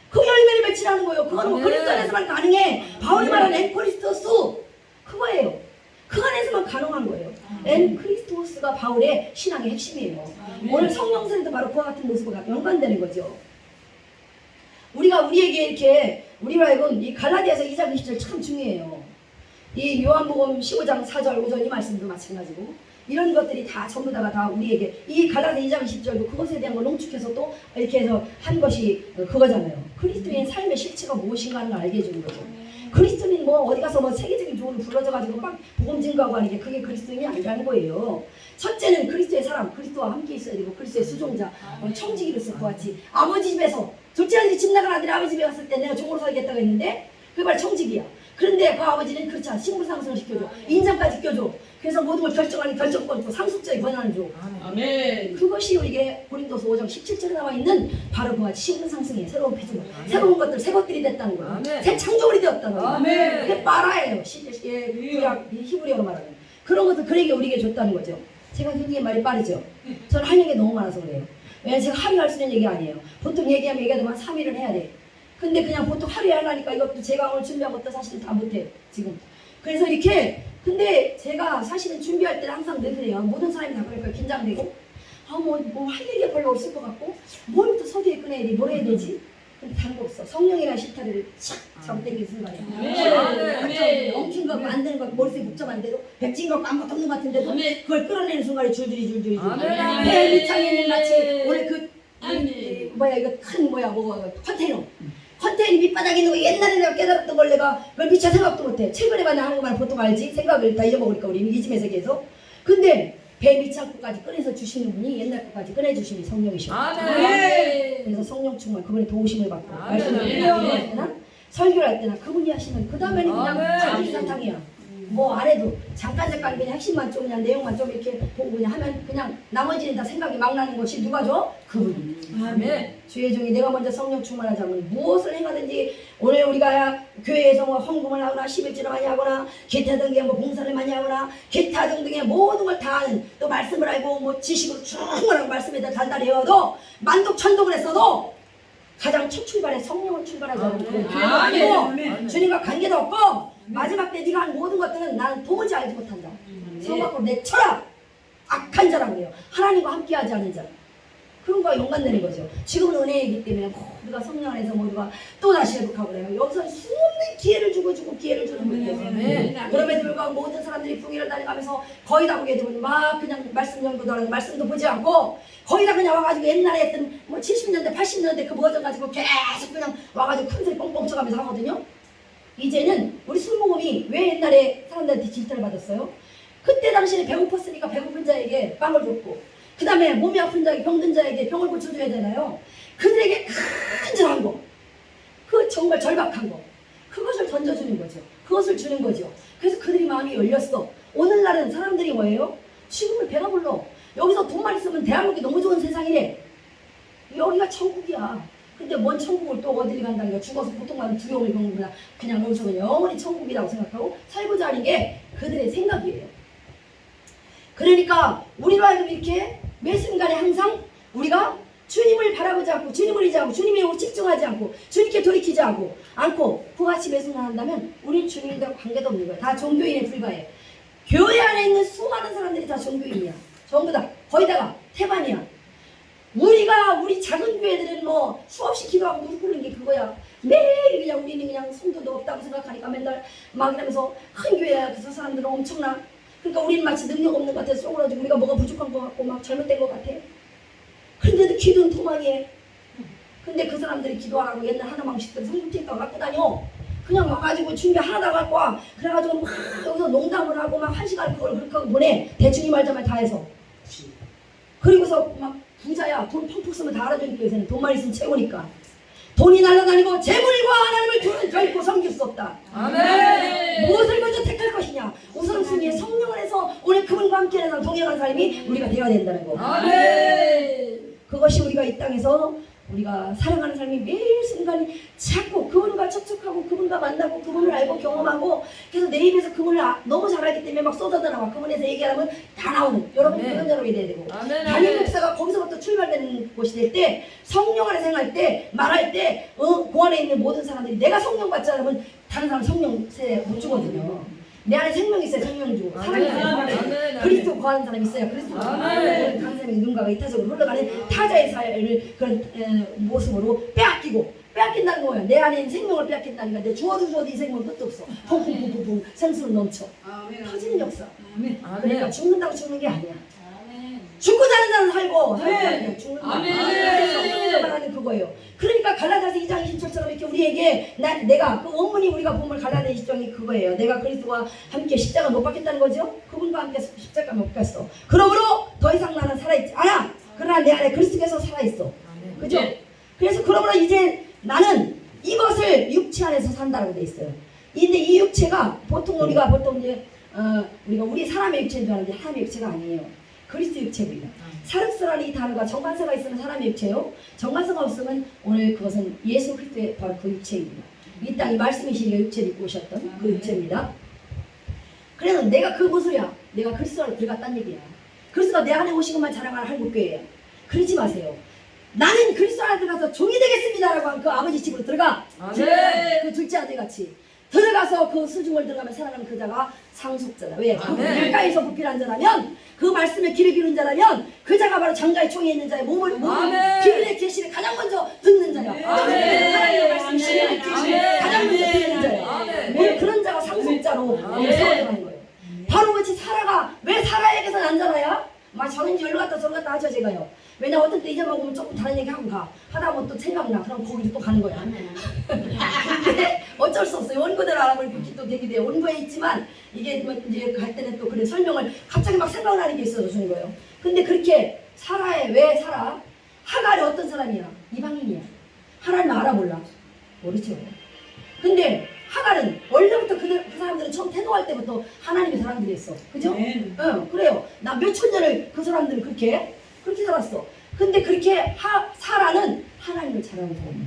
그 열매를 맺히라는 거예요. 그거는 뭐 그리스도 안에서만 가능해. 바울이 말하는 엔크리스토스. 그거예요. 그 안에서만 가능한 거예요. 엔크리스토스가 바울의 신앙의 핵심이에요. 오늘 성령세례도 바로 그와 같은 모습과 연관되는 거죠. 우리에게 이렇게, 우리로 하여금 이 갈라디아서 2장 20절 참 중요해요. 이 요한복음 15장 4절 5절 이 말씀도 마찬가지고, 이런 것들이 다 전부 다 우리에게 이 갈라디아 2장 20절도 그것에 대한 걸 농축해서 또 이렇게 해서 한 것이 그거잖아요. 그리스도인 삶의 실체가 무엇인가 하는 걸 알게 해주는 거죠. 그리스도인 뭐 어디 가서 뭐 세계적인 교훈을 불러줘가지고 막 복음 증거하고 하는 게 그게 그리스도인이 아니라는 거예요. 첫째는 그리스도의 사람, 그리스도와 함께 있어야 되고, 그리스도의 수종자, 청지기로서 그같이 아버지 집에서 둘째 집 나간 아들이 아버지 집에 갔을 때 내가 종으로 살겠다고 했는데 그게 바로 청지기야. 그런데 그 아버지는 그렇지 않아. 신분상승을 시켜줘. 인정까지 시켜줘. 그래서 모든 걸 결정하는 결정권이고 상속자의 권한을 줘. 아멘. 그것이 우리에게 고린도서 5장 17절에 나와 있는 바로 그와 신분상승이에요. 새로운 피조물. 새로운 것들, 새 것들이 됐다는 거예요. 아멘. 새 창조물이 되었다는 거예요. 아멘. 그게 마라예요. 구약 히브리어로 말하면. 그런 것들 그에게 우리에게 줬다는 거죠. 제가 굉장히 말이 빠르죠. 저는 할 얘기가 너무 많아서 그래요. 왜냐면 제가 하루에 할 수 있는 얘기 아니에요. 보통 얘기하면 한 3일은 해야 돼. 근데 그냥 보통 하루에 하려니까 이것도 제가 오늘 준비한 것도 사실은 다 못해 지금. 그래서 이렇게, 근데 제가 사실은 준비할 때는 항상 늘 그래요. 모든 사람이 다 그럴 거예요. 긴장되고, 뭐 할 얘기가 별로 없을 것 같고, 뭘부터 서두에 꺼내야 돼, 뭘 해야 되지? 근데 다른 거 없어. 성령이라는 실타래를 착 잡아당기는 순간에 엉킨 거 만드는 거 머릿속에 복잡한데도 백진 거 아무것도 없는 것 같은데도 그걸 끌어내는 순간에 줄줄이 배 밑창에 있는 마치 오늘 이거 큰 컨테이너 밑바닥에 있는 거 옛날에 내가 깨달았던 걸 내가 그걸 미처 생각도 못해. 최근에 만나 하는 것만 보통 알지? 생각을 다 잊어먹으니까 우리 이즘의 세계에서. 근데 배 밑창고까지 꺼내서 주시는 분이 옛날 것까지 꺼내주시는 성령이셔. 그래서 성령 충만, 그분의 도우심을 받고 말씀을 할 때나 설교를 할 때나 그분이 하시는, 그 다음에는 그냥 자기 사탕이야. 뭐 안 해도 잠깐 그냥 핵심만 좀 그냥 내용만 좀 이렇게 보고 그냥 하면 그냥 나머지는 다 생각이 막 나는 것이 누가 줘? 그분. 아멘. 주의 종이 내가 먼저 성령 충만하자면 무엇을 행하든지, 오늘 우리가 교회에서 뭐 헌금을 하거나 11조를 많이 하거나 기타 등등의 뭐 봉사를 많이 하거나 기타 등등의 모든 걸 다 하는, 또 말씀을 알고 뭐 지식으로 충분하고 말씀에다 단단히 해도 만독 천독을 했어도 가장 첫 출발에 성령을 출발하자는 교회가 아니고 주님과 관계도 없고, 마지막 때 네가 한 모든 것들은 나는 도무지 알지 못한다. 성경 밖으로 내쳐라. 악한 자라고 그래요. 하나님과 함께하지 않는 자. 그런 거와 연관되는 거죠. 지금은 은혜이기 때문에 우리가 성령 안에서 모두가 또다시 회복하고 그래요. 여기서 수없는 기회를 주고 기회를 주는 거예요. 그럼에도 불구하고 모든 사람들이 풍의를 다녀가면서 거의 다 보게 되면 막 그냥 말씀 연구도 하고 말씀도 보지 않고 거의 다 그냥 와가지고 옛날에 했던 뭐 70년대 80년대 그 버전 가지고 계속 그냥 와가지고 큰 소리 뻥뻥 쳐가면서 하거든요. 이제는 우리 술모금이 왜 옛날에 사람들한테 질타를 받았어요? 그때 당시에 배고팠으니까 배고픈 자에게 빵을 줬고, 그 다음에 몸이 아픈 자에게, 병든 자에게 병을 고쳐줘야 되나요? 그들에게 큰절한 거, 그 정말 절박한 거, 그것을 던져주는 거죠. 그것을 주는 거죠. 그래서 그들이 마음이 열렸어. 오늘날은 사람들이 뭐예요? 지금은 배가 불러. 여기서 돈만 있으면 대한민국이 너무 좋은 세상이래. 여기가 천국이야. 근데 뭔 천국을 또 어디를 간다니까. 죽어서 고통받는 두려움을 겪는구나. 그냥 여기서 영원히 천국이라고 생각하고 살고자 하는 게 그들의 생각이에요. 그러니까 우리로 하여금 이렇게 매 순간에 항상 우리가 주님을 바라보지 않고 주님을 의지하고 주님의 영을 집중하지 않고 주님께 돌이키지 않고 그같이 매 순간 한다면 우리는 주님과 관계도 없는 거야. 다 종교인에 불과해. 교회 안에 있는 수많은 사람들이 다 종교인이야. 전부 다 거의 다가 태반이야. 우리 작은 교회들은 뭐 수없이 기도하고 무릎 꿇는 게 그거야. 매일 그냥 우리는 그냥 성도도 없다고 생각하니까 맨날 막 이러면서 큰 교회야. 그래서 사람들은 엄청나. 그러니까 우리는 마치 능력 없는 것 같아서 쪼그라지고 우리가 뭐가 부족한 것 같고 막 잘못된 것 같아. 그런데도 기도는 도망해. 근데 그 사람들이 기도하라고 옛날 하나망식들 성경책도 갖고 다녀. 그냥 와가지고 준비 하나도 갖고 와. 그래가지고 막 여기서 농담을 하고 막 1시간 그걸 그렇게 하고 보내. 대충 이 말자말 다 해서. 그리고서 막 부자야. 돈 펑펑 쓰면 다 알아주니까 요새는 돈만 있으면 최고니까. 돈이 날아다니고 재물과 하나님을 둘은 결코 섬길 수 없다. 아멘. 무엇을 먼저 택할 것이냐. 우선순위에 성령을 해서 오늘 그분과 함께 해서 동행한 사람이 우리가 되어야 된다는 거. 아멘. 그것이 우리가 이 땅에서 우리가 사랑하는 삶이 매일 순간이 자꾸 그분과 접촉하고 그분과 만나고 그분을 알고 경험하고 그래서 내 입에서 그분을 너무 잘 알기 때문에 막 쏟아져 나와. 그분에서 얘기하면 다 나오는 여러분 그런 여러분이 돼야 되고 담임 목사가 거기서부터 출발되는 곳이 될 때 성령 안에 생활할 때 말할 때 그 안에 있는 모든 사람들이 내가 성령 받지 않으면 다른 사람 성령 세 못 주거든요. 내 안에 생명이 있어요. 생명주 사람이 있어요. 그리스도 거하는 사람이 있어요. 그리스도 다른 사람의 누군가가 이타적으로 흘러가는 타자의 삶을 그런 모습으로 빼앗긴다는 거예요. 내 안에 있는 생명을 빼앗긴다니까. 내 주어도 이 생명은 끝도 없어. 퐁퐁퐁퐁 생수로 넘쳐. 터지는 역사. 그러니까 죽는다고 죽는 게 아니야. 죽고 사는 자는 살고 죽는 거 성령을 하는 그거예요. 그러니까 갈라디아서 2장 27절처럼 이렇게 우리에게 내가 그 원문이 우리가 보면 갈라디아 20장이 그거예요. 내가 그리스도와 함께 십자가 못 박겠다는 거죠. 그분과 함께 십자가 못 갔어. 그러므로 더 이상 나는 살아있지 않아. 그러나 내 안에 그리스도께서 살아있어. 그죠? 그래서 그러므로 이제 나는 이것을 육체 안에서 산다라고 돼 있어요. 근데 이 육체가 보통 우리가 이제 우리가 우리 사람의 육체인 줄 아는데 사람의 육체가 아니에요. 그리스도 육체입니다. 사륵스라는 이 단어가 정관사가 있으면 사람의 육체요. 정관사가 없으면 오늘 그것은 예수 그리스도의 바로 그 육체입니다. 이 땅이 말씀이시니까 육체를 입고 오셨던 그 육체입니다. 그래서 내가 그 모습이야. 내가 그리스도 안에 들어갔다는 얘기야. 그리스도가 내 안에 오신 것만 자랑하는 한국교회야. 그러지 마세요. 나는 그리스도 안에 들어가서 종이 되겠습니다라고 한 그 아버지 집으로 들어가. 그 둘째 아들 같이. 들어가서 그 수중을 들어가면 살아가는 그 자가 상속자다. 왜? 그 가까이서 부필한 자라면 그 말씀에 귀를 기울인 자라면 그 자가 바로 장가의 총에 있는 자의 몸을 비밀의 계시를 가장 먼저 듣는 자야. 하나님의 말씀 비밀의 계시를 가장 먼저 듣는 자야. 오늘 그런 자가 상속자로 세워져가는 거예요. 바로 그렇지. 왜 사라에게서 난 자라야? 막 저는 열로 갔다 저로 갔다 하죠 제가요. 왜냐 어떤 때 잊어먹으면 조금 다른 얘기 하고 가. 하다 보면 또 생각나. 그럼 거기로 또 가는 거야. 근데 어쩔 수 없어요. 원고대로 알아보니 그렇게 또 되게 돼요. 원고에 있지만 이게 뭐 이제 갈 때는 또 그래 설명을 갑자기 막 생각나는 게 있어서 주는 거예요. 근데 그렇게 사라에 왜 살아? 하갈이 어떤 사람이야? 이방인이야. 하나님 알아볼라? 모르죠. 근데 하갈은 원래부터 그 사람들은 처음 태동할 때부터 하나님의 사람들이었어. 그죠? 응, 그래요. 나 몇천 년을 그 사람들은 그렇게 살았어. 근데 그렇게 사라는 하나님을 잘하는 사람이야.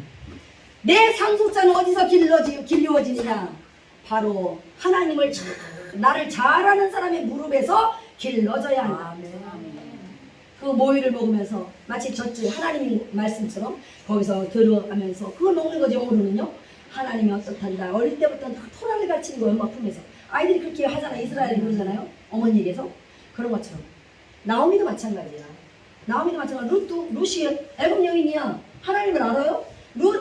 내 상속자는 어디서 길러지느냐? 바로 하나님을 나를 잘하는 사람의 무릎에서 길러져야 한다. 그 모유를 먹으면서 마치 젖줄 하나님의 말씀처럼 거기서 들어가면서 그걸 먹는 거죠. 영어로는요. 하나님이 어떻단다. 어릴 때부터 토라를 가르치는 거예요. 엄마 품에서. 아이들이 그렇게 하잖아. 이스라엘이 그러잖아요. 어머니에게서. 그런 것처럼. 나오미도 마찬가지야. 루시 애굽 여인이야. 하나님을 알아요?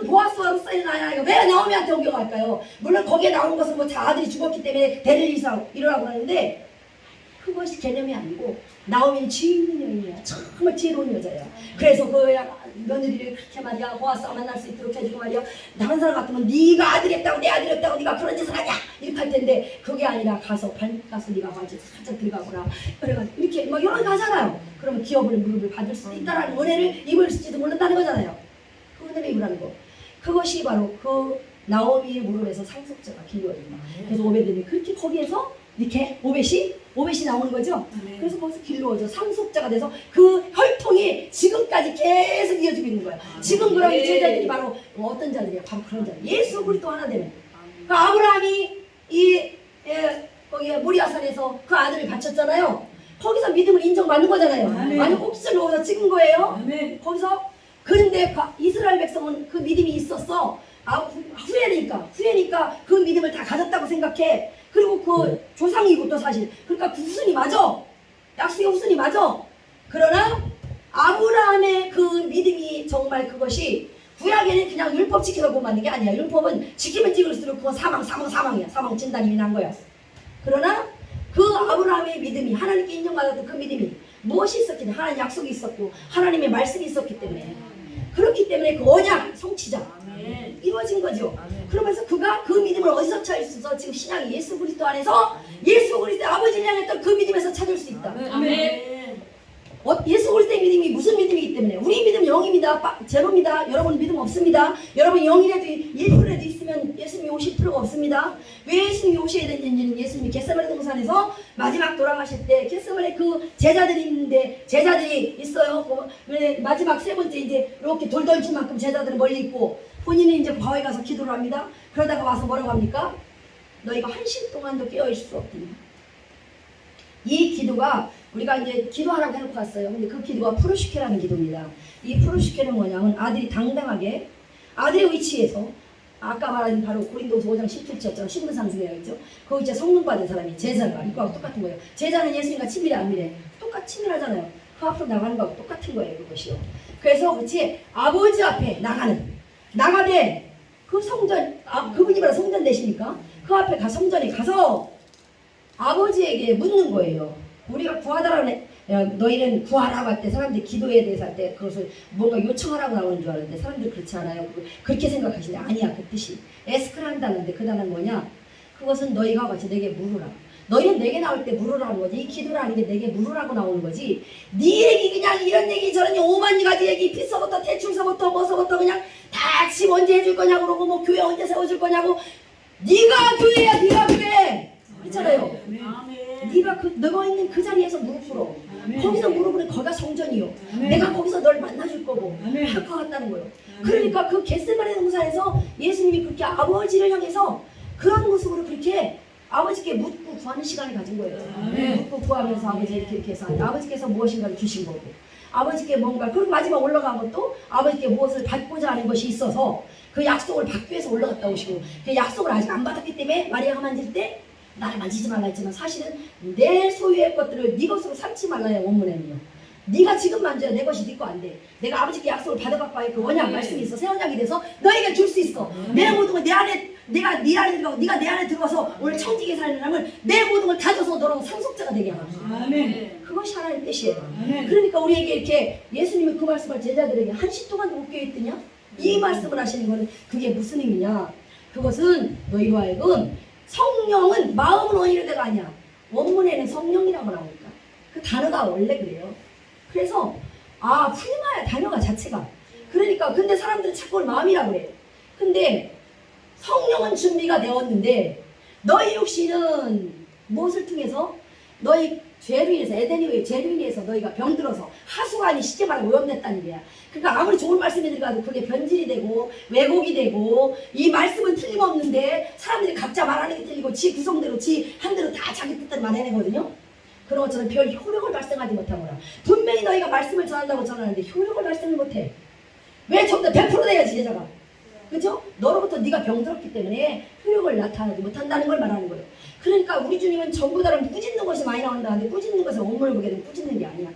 보아스와 루살이 나야. 왜 나오미한테 옮겨갈까요? 물론 거기에 나온 것은 뭐 아들이 죽었기 때문에 대를 이러라고 하는데 그것이 개념이 아니고 나오미는 지혜 있는 여인이야. 정말 지혜로운 여자야. 그래서 그 며느리를 그렇게 말이야 보아스와 만날 수 있도록 해주고 말이야. 다른 사람 같으면 네가 아들이 없다고 내 아들이 없다고 네가 그런 짓을 하냐 이렇게 할 텐데 그게 아니라 가서 발가서 네가 완전 살짝 들어가거나 그래가지고 이렇게 막 이런 거 하잖아요. 그러면 기업을 무릎을 받을 수 있다라는 은혜를 입을지도 모른다는 거잖아요. 그 은혜를 입으라는 거. 그것이 바로 그 나오미의 무릎에서 상속자가 길러진다. 그래서 오베드는 그렇게 거기에서 이렇게 오벳이 나오는 거죠. 그래서 거기서 길러져 상속자가 돼서 그 혈통이 지금까지 계속 이어지고 있는 거예요. 지금 그런 제자들이 바로 어떤 자들이야? 바로 그런 자들. 예수 그리스도 하나 되면. 그 아브라함이 거기 모리아산에서 그 아들을 바쳤잖아요. 거기서 믿음을 인정받는 거잖아요. 아니 꼭지를 넣어서 찍은 거예요. 거기서 그런데 이스라엘 백성은 그 믿음이 있었어. 후회니까 그 믿음을 다 가졌다고 생각해. 그리고 그 조상이고 또 사실 그러니까 그 후손이 맞아. 약속의 후손이 맞아. 그러나 아브라함의 그 믿음이 정말 그것이 구약에는 그냥 율법 지키라고 만든 게 아니야. 율법은 지키면 지킬수록 그거 사망이야. 사망 진단이 난 거야. 그러나 그 아브라함의 믿음이 하나님께 인정받았던 그 믿음이 무엇이 있었기 때문에 하나님 약속이 있었고 하나님의 말씀이 있었기 때문에 그렇기 때문에 그 언약 성취자 이루어진 거죠. 그러면서 그가 그 믿음을 어디서 찾을 수 있어? 지금 신앙이 예수 그리스도 안에서 예수 그리스도의 아버지를 향했던 그 믿음에서 찾을 수 있다. 예수 그리스도의 믿음이 무슨 믿음이기 때문에 우리 믿음은 0입니다. 제로입니다. 여러분 믿음 없습니다. 여러분 0이라도 1%라도 있으면 예수님이 오실 필요가 없습니다. 왜 예수님이 오셔야 되는지는 예수님이 겟세마네 동산에서 마지막 돌아가실 때 겟세마네 그 제자들이 있는데 제자들이 있어요. 마지막 세 번째 이제 이렇게 돌던질 만큼 제자들은 멀리 있고 본인은 이제 과외 가서 기도를 합니다. 그러다가 와서 뭐라고 합니까? 너희가 한시 동안도 깨어있을 수 없더니 이 기도가 우리가 이제 기도하라고 해놓고 왔어요. 근데 그 기도가 프로시케라는 기도입니다. 이 프로시케는 뭐냐면 아들이 당당하게 아들의 위치에서 아까 말한 바로 고린도서 5장 17절처럼 신분상승이라고 했죠. 거기 이제 성령 받은 사람이 제자가 이거하고 똑같은 거예요. 제자는 예수님과 친밀해 안 밀해? 똑같이 친밀하잖아요. 그 앞으로 나가는 거하고 똑같은 거예요. 그것이요. 그래서 그렇지 아버지 앞에 나가되 그 성전 그분이 바로 성전 되시니까 그 앞에 성전에 가서 아버지에게 묻는 거예요. 우리가 구하다라고 너희는 구하라고 할 때 사람들이 기도에 대해서 할 때 그것을 뭔가 요청하라고 나오는 줄 알았는데 사람들이 그렇지 않아요. 그렇게 생각하시는데 아니야. 그 뜻이 에스크란다는데 그 단어는 뭐냐? 그것은 너희가 같이 내게 물으라. 너희는 내게 나올 때 물으라는 거지. 이 기도라는 게 내게 물으라고 나오는 거지. 네 얘기 그냥 이런 얘기 저런 얘기 5만 가지 얘기 빚서부터 대출서부터 뭐서부터 그냥 다 집 언제 해줄 거냐고 그러고 뭐 교회 언제 세워줄 거냐고 네가 교회야 네가 교회 그렇잖아요. 네가 너가 있는 그 자리에서 무릎 꿇어. 거기서 무릎 꿇으면 거기가 성전이요. 내가 거기서 널 만나줄 거고 할 것 같다는 거예요. 그러니까 그 겟세마네 동산에서 예수님이 그렇게 아버지를 향해서 그런 모습으로 그렇게 아버지께 묻고 구하는 시간을 가진 거예요. 묻고 구하면서 아버지 이렇게 해서 아버지께서 무엇인가를 주신 거고 아버지께 뭔가 그리고 마지막 올라간 것도 아버지께 무엇을 받고자 하는 것이 있어서 그 약속을 받기 위해서 올라갔다 오시고 그 약속을 아직 안 받았기 때문에 마리아가 만질 때 나를 만지지 말라 했지만 사실은 내 소유의 것들을 네 것으로 삼지 말라요. 원문에는요. 네가 지금 만져야 내 것이 네 거 안 돼. 내가 아버지께 약속을 받아갖고 와야 그 원약 말씀이 있어. 새 원약이 돼서 너에게 줄 수 있어. 내 모든 걸 내 안에 내가 네 안에 들어가고 네가 내 안에 들어가서 오늘 청지기에 사는 사람을 내 모든 걸 다 줘서 너랑 상속자가 되게 하라. 그것이 하나님의 뜻이에요. 그러니까 우리에게 이렇게 예수님이 그 말씀을 제자들에게 한시 동안 못 깨있더냐? 이 말씀을 하시는 거는 그게 무슨 의미냐? 그것은 너희로 하여금 성령은 마음은 원이로 대가 아니야. 원문에는 성령이라고 나오니까 그 단어가 원래 그래요. 그래서 풀마야 단어가 자체가 그러니까 근데 사람들은 자꾸 그걸 마음이라고 그래. 근데 성령은 준비가 되었는데 너희 육신은 무엇을 통해서 너희 죄로 인해서 에덴의 죄로 인해서 너희가 병들어서 하수가 아닌 쉽게 말하면 오염됐다는 거야. 그러니까 아무리 좋은 말씀이 들어가도 그게 변질이 되고 왜곡이 되고 이 말씀은 틀림없는데 사람들이 각자 말하는 게 틀리고 지 구성대로 지 한대로 다 자기 뜻대로 말해내거든요. 그런 것처럼 별 효력을 발생하지 못하거나 분명히 너희가 말씀을 전한다고 전하는데 효력을 발생을 못해. 왜 전부 다 100% 돼야지 제자가. 그죠? 너로부터 네가 병들었기 때문에 효력을 나타내지 못한다는 걸 말하는 거예요. 그러니까 우리 주님은 전부 다른 꾸짖는 것이 많이 나온다는데 꾸짖는 것을 원문을 보게 되면 꾸짖는 게 아니야.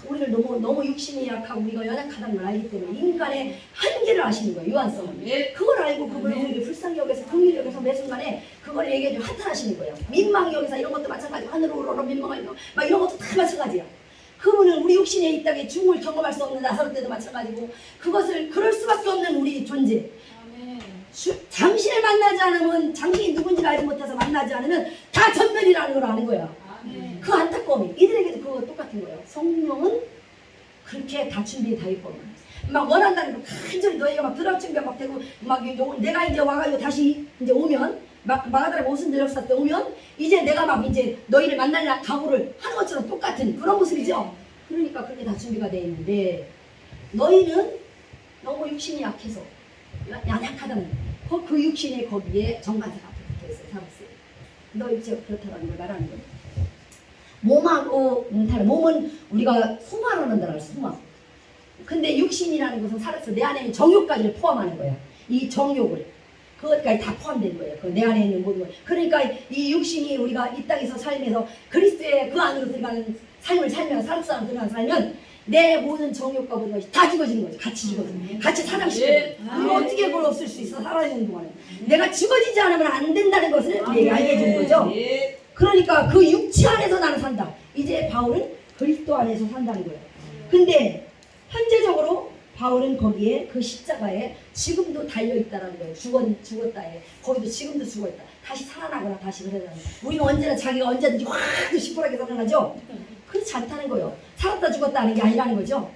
우리를 너무 육신이 약하고 우리가 연약하다는 걸 알기 때문에 인간의 한계를 아시는 거예요. 유한성을. 그걸 알고 그분을 우리를 불쌍히 여겨서 긍휼히 여겨서 매 순간에 그걸 얘기해 주고 한탄하시는 거예요. 민망히 여기서 이런 것도 마찬가지고 하늘로 오르러 민망하고 막 이런 것도 다 마찬가지야. 그분은 우리 육신에 있다게 죽음을 경험할 수 없는 나사로 때도 마찬가지고 그것을 그럴 수밖에 없는 우리 존재. 당신을 만나지 않으면 당신이 누군지를 알지 못해서 만나지 않으면 다 전멸이라는 걸 아는 거야. 그 안타까움이 이들에게도 그거 똑같은 거예요. 성령은 그렇게 다 준비해 다 있고 막 원한다는 거 간절히 너희가 막 들어갈 준비가 막 되고 막 내가 이제 와가지고 다시 이제 오면 마가다락 오순절역사 때 오면 이제 내가 막 이제 너희를 만날 각오를 하는 것처럼 똑같은 그런 모습이죠. 그러니까 그렇게 다 준비가 되어 있는데 너희는 너무 육신이 약해서 연약하다는 그 육신의 거기에 정관사가 붙어 있어요. 사람들. 너 육체가 그렇다라는 걸 말하는 거예요. 몸하고 몸은 우리가 수마라는 단어를 수마. 근데 육신이라는 것은 살아서 내 안에 있는 정욕까지를 포함하는 거야. 이 정욕을 그것까지 다 포함된 거예요. 그 내 안에 있는 모든 걸. 그러니까 이 육신이 우리가 이 땅에서 살면서 그리스도의 그 안으로 들어가는 삶을 살면 사람 들어가는 살면 내 모든 정욕과 모든 것이 다 죽어지는 거죠. 같이 죽어지는 같이 사장시켜요. 그럼 어떻게 그걸 없앨 수 있어? 살아있는 동안에 내가 죽어지지 않으면 안 된다는 것을 우리에게 알게 해주는 거죠. 그러니까 그 육체 안에서 나는 산다. 이제 바울은 그리스도 안에서 산다는 거예요. 근데 현재적으로 바울은 거기에 그 십자가에 지금도 달려있다는 거예요. 죽었다에 거기도 지금도 죽어있다. 다시 살아나거나 다시 그러잖아요. 우리는 언제나 자기가 언제든지 확 시퍼렇게 살아나죠. 그렇지 않다는 거예요. 살았다 죽었다 하는 게 아니라는 거죠.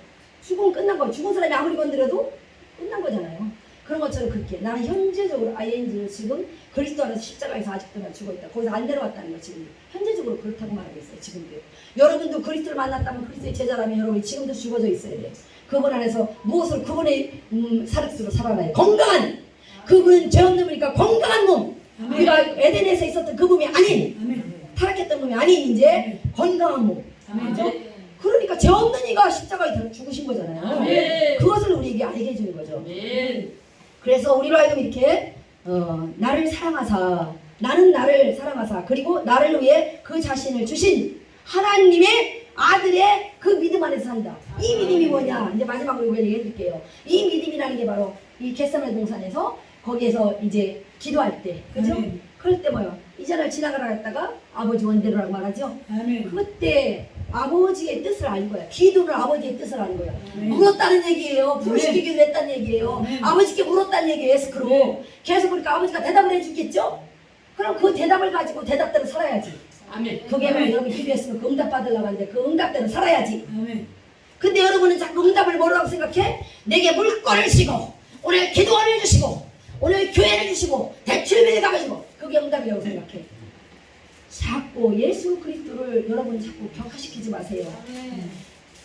죽으면 끝난 거예요. 죽은 사람이 아무리 건드려도 끝난 거잖아요. 그런 것처럼 그렇게 나는 현재적으로 ING로 지금 그리스도 안에서 십자가에서 아직도 난 죽어있다. 거기서 안 내려왔다는 거 지금 현재적으로 그렇다고 말하고 있어요. 지금도. 여러분도 그리스도를 만났다면 그리스도의 제자라면 여러분이 지금도 죽어져 있어야 돼요. 그분 안에서 무엇으로 그분의 사륵스로 살아나요. 건강한 그분은 죄 없는 분이니까 건강한 몸. 우리가 에덴에서 있었던 그 몸이 아닌 타락했던 몸이 아닌 이제 건강한 몸. 그렇죠? 그러니까 죄 없는 이가 십자가에 죽으신 거잖아요. 그것을 우리에게 알게 해주는 거죠. 그래서 우리로 하여금 이렇게 나를 사랑하사 나는 나를 사랑하사 그리고 나를 위해 그 자신을 주신 하나님의 아들의 그 믿음 안에서 산다. 이 믿음이 뭐냐? 이제 마지막으로 얘기해 드릴게요. 이 믿음이라는 게 바로 이 겟세마네 동산에서 거기에서 이제 기도할 때, 그죠? 그럴 때 뭐요? 이전을 지나가라 했다가 아버지 원대로라고 말하죠. 그때 아버지의 뜻을 아는 거야. 기도를 아버지의 뜻을 아는 거야. 물었다는 얘기예요. 부르시기 기도했다는 얘기예요. 아버지께 물었다는 얘기예요. 에스크로. 계속 그러니까 아버지가 대답을 해주겠죠? 그럼 그 대답을 가지고 대답대로 살아야지. 그게 뭐 여러분 기도했으면 그 응답 받으려고 하는데 그 응답대로 살아야지. 근데 여러분은 자꾸 응답을 뭐라고 생각해? 내게 물건을 주시고 오늘 기도원을 주시고 오늘 교회를 주시고 대출비를 갚아주고 그게 응답이라고 생각해. 자꾸 예수 그리스도를 여러분 자꾸 격화시키지 마세요.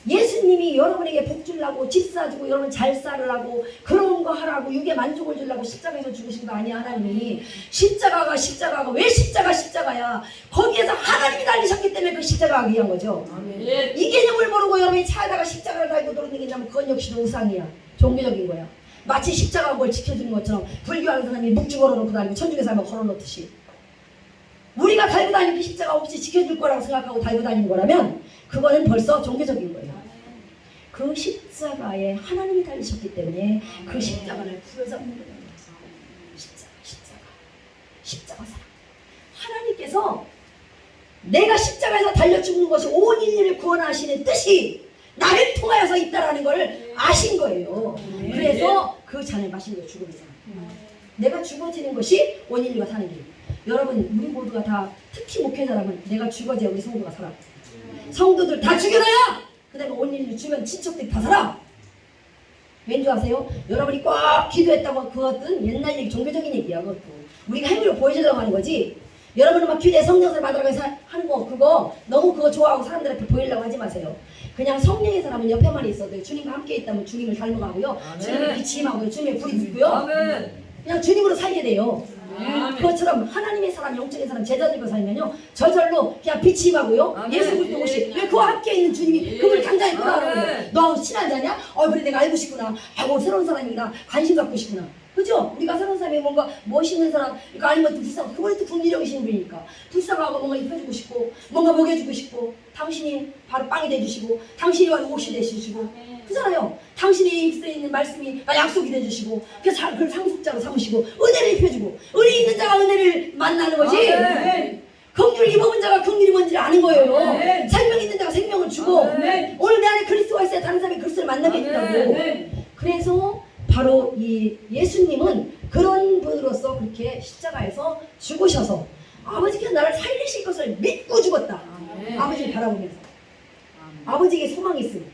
예수님이 여러분에게 복 주려고 집 사주고 여러분 잘 살으라고 그런 거 하라고 육에 만족을 주려고 십자가에서 죽으신 거 아니야. 하나님이 십자가가 왜 십자가야. 거기에서 하나님이 달리셨기 때문에 그 십자가가 위한 거죠. 이 개념을 모르고 여러분이 차에다가 십자가를 달고 돌아다니냐면 그건 역시도 우상이야. 종교적인 거야. 마치 십자가가 뭘 지켜주는 것처럼 불교하는 사람이 묵주 걸어놓고 다니고 천주교 사람은 걸어놓듯이 우리가 달고 다니는 그 십자가 혹시 지켜줄 거라고 생각하고 달고 다니는 거라면 그거는 벌써 종교적인 거예요. 그 십자가에 하나님이 달리셨기 때문에 그 십자가를 부여잡는 거예요. 십자가 사랑. 하나님께서 내가 십자가에서 달려 죽는 것이 온 인류를 구원하시는 뜻이 나를 통하여서 있다라는 걸 아신 거예요. 그래서 그 잔을 마시는 게 죽음이잖아. 내가 죽어지는 것이 온 인류가 사는 길. 여러분 우리 모두가 다 특히 목회자라면 내가 죽어져야 우리 성도가 살아. 성도들 다 죽여놔야 그 다음에 온 인류 주변 친척들이 다 살아. 왠지 아세요? 여러분이 꼭 기도했다고 그것은 옛날 얘기 종교적인 얘기야. 그것도 우리가 행위로 보여주려고 하는 거지. 여러분은 막 교회 성령을 받으라고 해서 하는 거 그거 너무 그거 좋아하고 사람들한테 보이려고 하지 마세요. 그냥 성령의 사람은 옆에만 있어도 주님과 함께 있다면 주님을 닮아가고요. 주님의 빛이 임하고요. 주님의 불이 붙고요. 그냥 주님으로 살게 돼요. 그것처럼 하나님의 사람, 영적인 사람, 제자들과 살면요 저절로 그냥 빛이 임하고요. 예수 그리스도 옷이 왜 그와 함께 있는 주님이 그걸 당장 입고 나오는 너하고 친하지 않냐? 그래 내가 알고 싶구나. 아이고 새로운 사람이구나. 관심 갖고 싶구나. 그죠? 우리가 새로운 사람이 뭔가 멋있는 사람, 그러니까 아니면 또 불쌍하고 그분이 또 국리력이신 분이니까 불쌍하고 뭔가 입혀주고 싶고 뭔가 먹여주고 싶고 당신이 바로 빵이 돼주시고 당신이 바로 옷이 되주시고 그잖아요. 당신이 입술에 있는 말씀이 약속이 돼주시고 그걸 상속자로 삼으시고 은혜를 입혀주고 은혜 있는 자가 은혜를 만나는 거지. 긍휼을 입어본 자가 긍휼이 뭔지를 아는 거예요. 생명 있는 자가 생명을 주고 오늘 내 안에 그리스도가 있어야 다른 사람이 그리스도를 만나게 된다고. 그래서 바로 이 예수님은 그런 분으로서 그렇게 십자가에서 죽으셔서 아버지께서 나를 살리실 것을 믿고 죽었다. 아버지를 바라보면서 아버지에게 소망이 있으니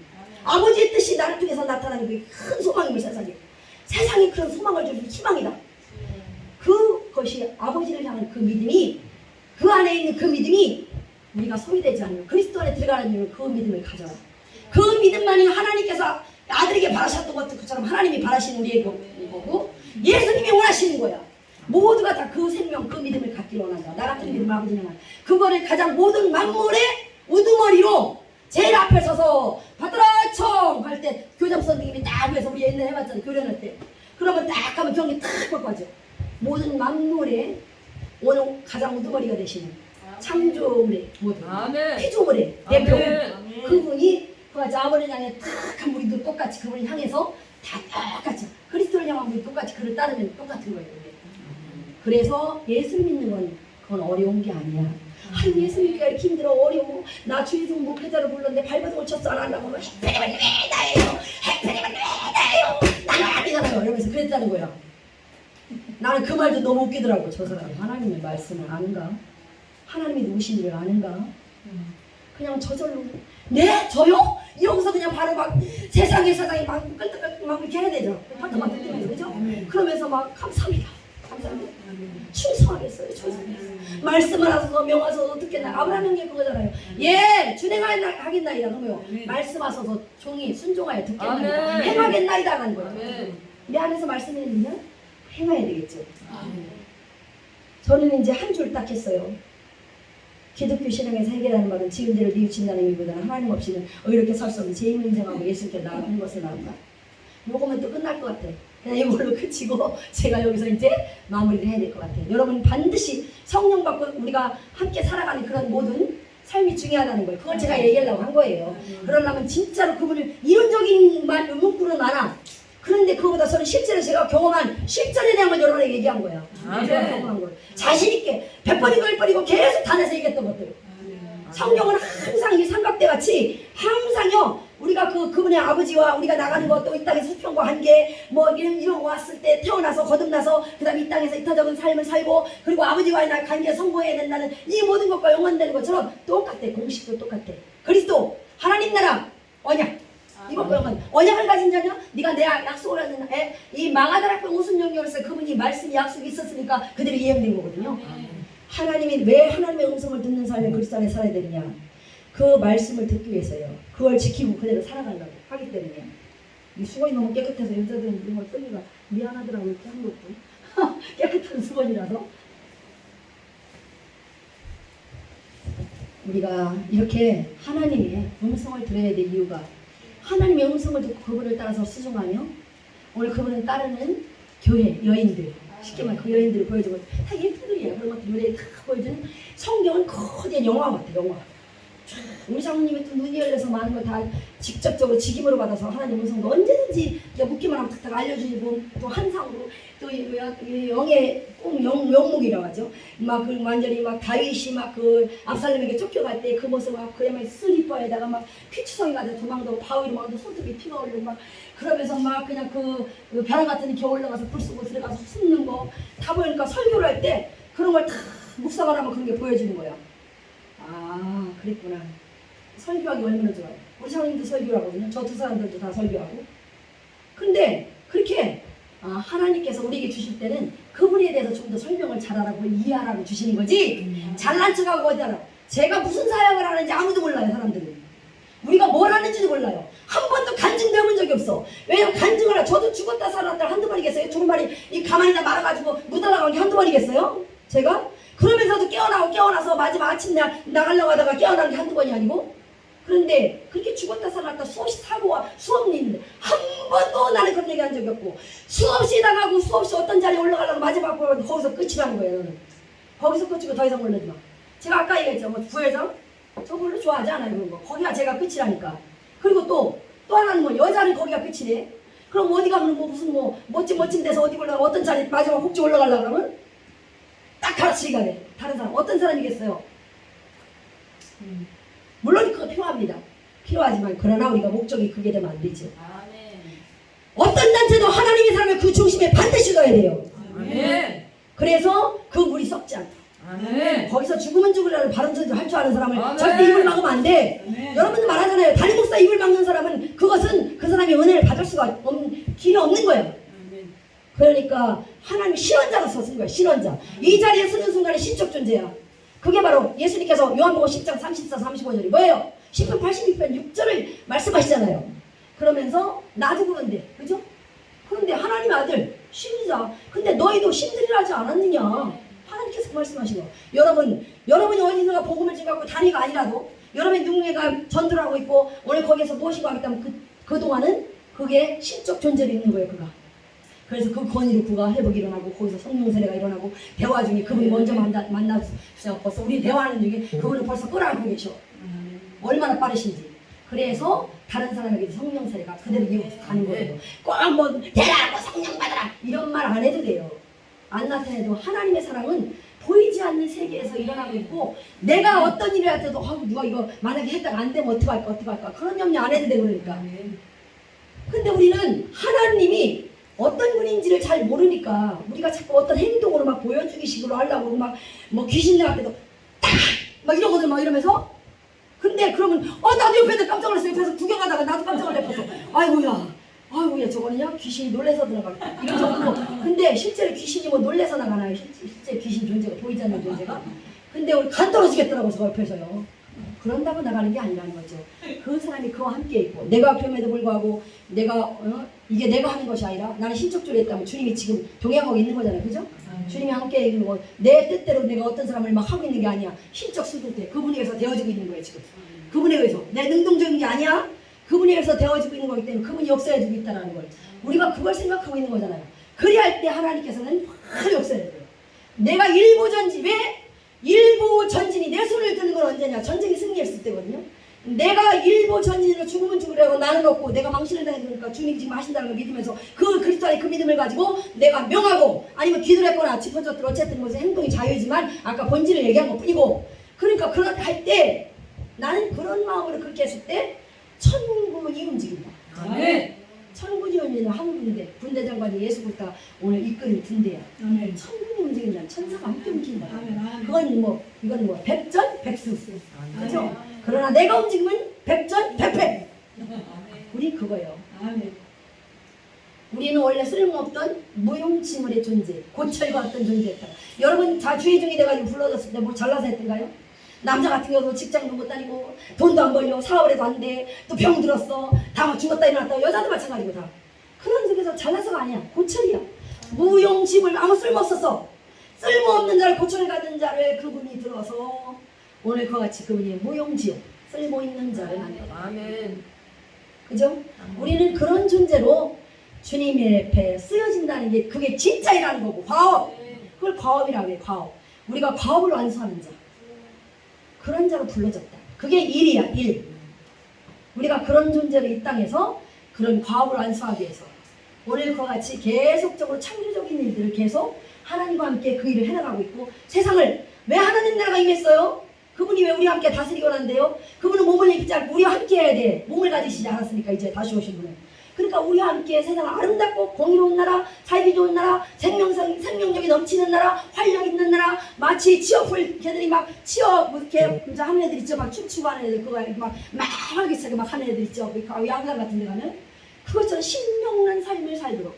아버지의 뜻이 나를 통해서 나타나는 그 큰 소망임을 세상에 그런 소망을 주는 희망이다. 그 그것이 아버지를 향한 그 믿음이, 그 안에 있는 그 믿음이 우리가 소유되지 않는 그리스도 안에 들어가는 이유는 그 믿음을 가져라. 그 믿음만이 하나님께서 아들에게 바라셨던 것처럼 하나님이 바라시는 우리의 거고 예수님이 원하시는 거야. 모두가 다 그 생명, 그 믿음을 갖기를 원한다. 나 같은 믿음 아버지는 그거를 가장 모든 만물의 우두머리로 제일 앞에 서서 받으라 청 할 때 교장 선생님이 딱 위에서 우리 옛날에 해봤잖아. 교련할 때. 그러면 딱 하면 경기 딱 바꿔줘. 모든 만물의 오늘 가장 우두머리가 되시는 창조물의 모든 피조물의 대표 그분이 그 아버지를 향해 딱 한 우리도 똑같이 그분을 향해서 다 똑같이 그리스도를 향한 우리 똑같이 그를 따르면 똑같은 거예요. 그래서 예수 믿는 건 그건 어려운 게 아니야. 아니 예수 믿기가 이렇게 힘들어 어려워. 나 주의종 목회자로 불렀는데 발버둥을 쳤어 안 하려고 하면 해프리만 왜 나예요. 해프리만 왜 나예요. 나는 아니잖아요. 이러면서 그랬다는 거야. 나는 그 말도 너무 웃기더라고. 저 사람이 하나님의 말씀을 아는가? 하나님이 누구신지를 아는가? 그냥 저절로 네? 저요? 이러고서 그냥 바로 막 세상에 막 끌떡끌떡 막 이렇게 해야 되죠. 팔떡팔떡 뛰면서 그죠? 그러면서 막 감사합니다. 감사합니다. 충성하겠어요. 충성하겠어요. 말씀을 하소서 명하소서 듣겠나. 아브라함의 그거잖아요. 예 준행하겠나이다. 그러면 말씀하소서 종이 순종하여 듣겠나이다. 행하겠나이다 하는 거예요. 내 안에서 말씀이 있느냐? 행해야 되겠죠. 저는 이제 한 줄 딱 했어요. 기독교 신앙에서 해결하는 말은 지은죄를 뉘우친다는 의미보다는 하나님 없이는 이렇게 설 수 없는 죄임을 인정하고 예수께 나아가는 것을 나온다. 요거면 또 끝날 것 같아. 그냥 이걸로 그치고 제가 여기서 이제 마무리를 해야 될 것 같아요. 여러분 반드시 성령 받고 우리가 함께 살아가는 그런 모든 삶이 중요하다는 거예요. 그걸 제가 얘기하려고 한 거예요. 그러려면 진짜로 그분을 이론적인 말 문구는 많아. 그런데 그거보다 저는 실제로 제가 경험한 실전에 대한 걸 여러분에게 얘기한 거예요. 제가 경험한 걸. 자신있게 100번이고 1번이고 계속 단에서 얘기했던 것들. 성령은 항상 이 삼각대 같이 항상요 우리가 그분의 아버지와 우리가 나가는 것도 이 땅에서 수평과 한계 뭐 이런 거 왔을 때 태어나서 거듭나서 그 다음에 이 땅에서 이타적인 삶을 살고 그리고 아버지와의 나 관계 성공해야 된다는 이 모든 것과 연관되는 것처럼 똑같아. 공식도 똑같아. 그리스도 하나님 나라 언약 이것과 연관. 언약을 가진 자냐? 네가 내 약속을 하는 이 망하다라고 웃음 영역에서 그분이 말씀이 약속이 있었으니까 그대로 이행된 거거든요. 하나님이 왜 하나님의 음성을 듣는 삶에 그리스도 안에 살아야 되느냐? 그 말씀을 듣기 위해서요. 그걸 지키고 그대로 살아가려고 하기 때문에 이 수건이 너무 깨끗해서 여자들은 이런 걸 쓰기가 미안하더라고 이렇게 하는 것도 깨끗한 수건이라서 우리가 이렇게 하나님의 음성을 들어야 될 이유가 하나님의 음성을 듣고 그분을 따라서 수종하며 오늘 그분을 따르는 교회 여인들 쉽게 말해 그 여인들을 보여주고 다 예쁘들이야. 그런 것들 노래에 다 보여주는 성경은 거대한 영화 같아. 영화. 우리 장로님이 또 눈이 열려서 많은 걸 다 직접적으로 직임으로 받아서 하나님 음성도 언제든지 묻기만 하면 탁탁 알려주시고 또 한상으로 또 영의 꼭 영목이라고 하죠. 막 그 완전히 막 다윗이 막 그 압살롬에게 쫓겨갈 때 그 모습 막 그야말로 슬리퍼에다가 막 피투성이 가서 도망도 바위로 막 손톱에 피가 흘리고 막 그러면서 막 그냥 그 벼랑 같은 게 올라가서 불 쏘고 들어가서 숨는 거 다 보니까 설교를 할 때 그런 걸 다 묵상을 하면 그런 게 보여지는 거야. 아 그랬구나. 설교하기 얼마나 좋아요. 우리 장님도 설교를 하거든요. 저 두 사람들도 다 설교하고. 근데 그렇게 하나님께서 우리에게 주실 때는 그분에 대해서 좀 더 설명을 잘하라고 이해하라고 주시는 거지 잘난 척하고 어디하라. 제가 무슨 사역을 하는지 아무도 몰라요. 사람들은. 우리가 뭘 하는지도 몰라요. 한 번도 간증돼 본 적이 없어. 왜냐면 간증을 하라. 저도 죽었다 살았다 한두 번이겠어요? 두루마리 이 가만히다 말아가지고 묻어나간 게 한두 번이겠어요? 제가? 그러면서도 깨어나서 마지막 아침 나가려고 하다가 깨어난 게 한두 번이 아니고 그런데 그렇게 죽었다 살았다 수없이 사고와 수없이 있는데 한 번도 나는 그런 얘기 한 적이 없고 수없이 나가고 수없이 어떤 자리에 올라가려고 마지막 보면 거기서 끝이라는 거예요. 너는. 거기서 끝이고 더 이상 올라지 마. 제가 아까 얘기했죠. 뭐 부회장? 저 별로 좋아하지 않아요. 그런 거. 거기가 제가 끝이라니까. 그리고 또 하나는 뭐 여자는 거기가 끝이래. 그럼 어디 가면 뭐 무슨 뭐 멋진 데서 어디 올라가 어떤 자리 마지막 혹지 올라가려고 그러면 딱 가르치기가 돼. 다른 사람 어떤 사람이겠어요? 물론 그거 필요합니다. 필요하지만 그러나 우리가 목적이 그게 되면 안 되죠. 어떤 단체도 하나님의 사람의 그 중심에 반드시 넣어야 돼요. 그래서 그 물이 썩지 않다. 거기서 죽으면 죽으라는 바른소리 할 줄 아는 사람을 절대 입을 막으면 안 돼. 여러분들 말하잖아요. 담임 목사 입을 막는 사람은 그것은 그 사람이 은혜를 받을 수가 없는 길이 없는 거예요. 그러니까 하나님 신원자로서 쓴 거야. 신원자. 이 자리에 쓰는 순간에 신적 존재야. 그게 바로 예수님께서 요한복음 10장 34, 35절이 뭐예요? 10편 86편 6절을 말씀하시잖아요. 그러면서 나도 그런데, 그죠? 그런데 하나님의 아들 신이자. 근데 너희도 신들이라 하지 않았느냐? 하나님께서 그 말씀하시고, 여러분이 어디서가 복음을 증거하고 단위가 아니라도 여러분이 누군가가 전도를 하고 있고 오늘 거기에서 무엇이고 하겠다면 그동안은 그게 신적 존재로 있는 거예요. 그가. 그래서 그 권위로 그가 회복이 일어나고 거기서 성령 세례가 일어나고 대화 중에 그분이 먼저 만나서 벌써 우리 대화하는 중에 그분은 벌써 끌어안고 계셔. 얼마나 빠르신지. 그래서 다른 사람에게 성령 세례가 그대로 이어서 가는 거예요. 꼭 뭐 대라 뭐 성령 받아라 이런 말 안 해도 돼요. 안 나타내도 하나님의 사랑은 보이지 않는 세계에서 일어나고 있고, 내가 어떤 일을 할 때도 누가 이거 만약에 했다가 안 되면 어떡할까 그런 염려 안 해도 돼. 그러니까. 근데 우리는 하나님이 어떤 분인지를 잘 모르니까 우리가 자꾸 어떤 행동으로 막 보여주기 식으로 하려고 막 뭐 귀신 나갈 때도 딱 막 이러거든 막 이러면서. 근데 그러면 나도 옆에서 깜짝 놀랐어. 옆에서 구경하다가 나도 깜짝 놀랐어. 아이고야 저거는요 귀신이 놀래서 들어가겠다 이런 정도. 근데 실제로 귀신이 뭐 놀래서 나가나요? 실제 귀신 존재가 보이지 않는 존재가. 근데 우리 간 떨어지겠더라고 저 옆에서요. 그런다고 나가는 게 아니라는 거죠. 그 사람이 그와 함께 있고, 내가 그럼에도 불구하고 이게 내가 하는 것이 아니라 나는 신적조리 했다면 주님이 지금 동행하고 있는 거잖아요. 그죠? 주님이 함께 있는 거, 내 뜻대로 내가 어떤 사람을 막 하고 있는 게 아니야. 신적 수도대 그분에 의해서 되어지고 있는 거예요. 지금 그분에 의해서 내 능동적인 게 아니야. 그분에 의해서 되어지고 있는 거기 때문에 그분이 역사해주고 있다는 걸 우리가 그걸 생각하고 있는 거잖아요. 그리할 때 하나님께서는 바로 역사해줘요. 내가 일부 전진이 내 손을 드는 건 언제냐? 전쟁이 승리했을 때거든요. 내가 일부 전진으로 죽으면 죽으려고 나는 없고 내가 망신을 당해주니까 주님이 지금 하신다는 걸 믿으면서 그 그리스도 안에 그 믿음을 가지고 내가 명하고 아니면 기도를 했거나 짚어줬든 어쨌든 무슨 행동이 자유이지만 아까 본질을 얘기한 것 뿐이고, 그러니까 그렇게 할 때 나는 그런 마음으로 그렇게 했을 때 천군이 움직인다. 아멘. 천군이 움직이는 한군데 군대 장관이 예수 그리스도가 오늘 이끄는 군대야. 아멘. 천군이 움직인다. 천사가 함께 움직인다. 아멘. 이건 뭐 백전 백수. 그렇죠? 그러나 내가 움직이면 백전 백패. 우리 그거예요. 아멘. 우리는 원래 쓸모없던 무용지물의 존재, 고철과 같은 존재였다. 여러분 다 주의중이 돼가지고 불러졌을 때 뭐 잘나서 했던가요? 남자 같은 경우도 직장도 못 다니고 돈도 안 벌려 사업을 해도 안 돼. 또 병 들었어. 다 죽었다 일어났다. 여자도 마찬가지고 다. 그런 속에서 잘나서가 아니야. 고철이야. 무용지물 아무 쓸모없었어. 쓸모없는 자를 고철 갖는 자를 그분이 들어서 오늘 그와 같이 그분이 무용지요. 쓸모있는 자를 만들어. 아멘. 그죠? 우리는 그런 존재로 주님의 앞에 쓰여진다는 게 그게 진짜 일하는 거고, 과업. 그걸 과업이라고 해. 과업. 우리가 과업을 완수하는 자. 그런 자로 불러졌다. 그게 일이야. 일. 우리가 그런 존재로 이 땅에서 그런 과업을 완수하기 위해서 오늘 그와 같이 계속적으로 창조적인 일들을 계속 하나님과 함께 그 일을 해나가고 있고, 세상을 왜 하나님 나라가 임했어요? 그분이 왜 우리와 함께 다스리고 한대요? 그분은 몸을 입지 않고 우리와 함께 해야 돼. 몸을 가지시지 않았으니까 이제 다시 오신 분은. 그러니까 우리와 함께 세상을 아름답고 공의로운 나라, 살기 좋은 나라, 생명력이 넘치는 나라, 활력 있는 나라, 마치 취업을 걔들이 막 취업 이렇게 하는 애들 있죠. 막 춤추고 하는 애들 그거 막 활기차게 막 하는 애들 있죠. 양산 같은 데 가면 그것처럼 신명난 삶을 살도록.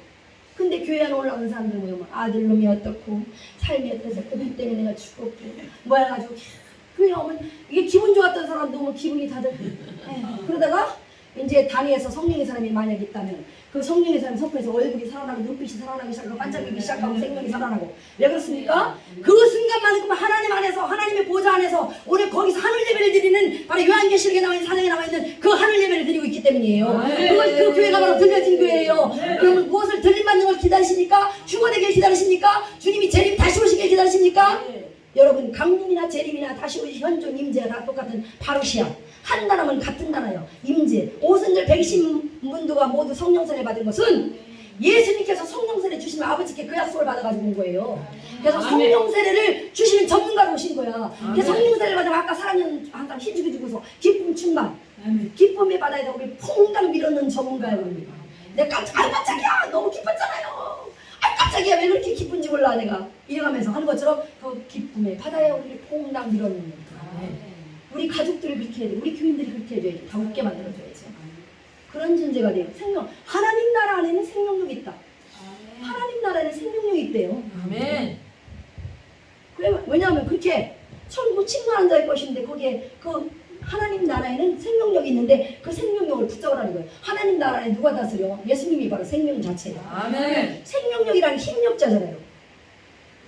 근데 교회 안에 올라오는 사람들 보면 아들놈이 어떻고 삶이 어때서 그들 때문에 내가 죽었고 뭐 해가지고 교회 오면 이게 기분 좋았던 사람도 오면 기분이 다들 그러다가 이제 단위에서 성령의 사람이 만약 있다면 그 성령의 사람 선포해서 얼굴이 살아나고 눈빛이 살아나기 시작하고 반짝이기 시작하고 생명이 살아나고. 왜 그렇습니까? 그 순간만큼 하나님 안에서 하나님의 보좌 안에서 오늘 거기서 하늘 예배를 드리는 바로 요한계시록에 나와 있는 사장에 나와 있는 그 하늘 예배를 드리고 있기 때문이에요. 그 교회가 바로 들려진 교회예요. 그러면 무엇을 들림받는 걸 기다리십니까? 휴거되길 기다리십니까? 주님이 재림 다시 오시길 기다리십니까? 여러분 강림이나 재림이나 다시 오시 현존 임재가 다 똑같은 파루시아. 한 나라면 같은 나라예요. 임재. 오순절 120문도가 모두 성령세례 받은 것은 예수님께서 성령세례 주시면 아버지께 그 약속을 받아가지고 온 거예요. 그래서 성령세례를 주시는 전문가로 오신 거야. 그래서 성령세례를 받으면 아까 사랑은 항상 힘주고 주고서 기쁨 충만. 기쁨에 받아야 되고 우리 퐁당 밀어넣는 전문가예요. 내가 깜짝이야 너무 기뻤잖아요. 깜짝이야 왜 그렇게 기쁜지 몰라 내가 이래가면서 하는 것처럼 그 기쁨에 바다에 우리를 퐁당 밀어넣는 우리 가족들을 그렇게 해야 돼. 우리 교인들이 그렇게 해줘야지. 다 웃게 만들어줘야지. 그런 존재가 돼요. 생명. 하나님 나라 안에는 생명력이 있다. 하나님 나라에는 생명력이 있대요. 아멘. 왜냐하면 그렇게 천국 침노하는 자의 것인데 거기에 그 하나님 나라에는 생명력이 있는데 그 생명력을 붙잡으라는 거예요. 하나님 나라에 누가 다스려? 예수님이 바로 생명 자체예요. 아멘. 생명력이라는 힘력자잖아요.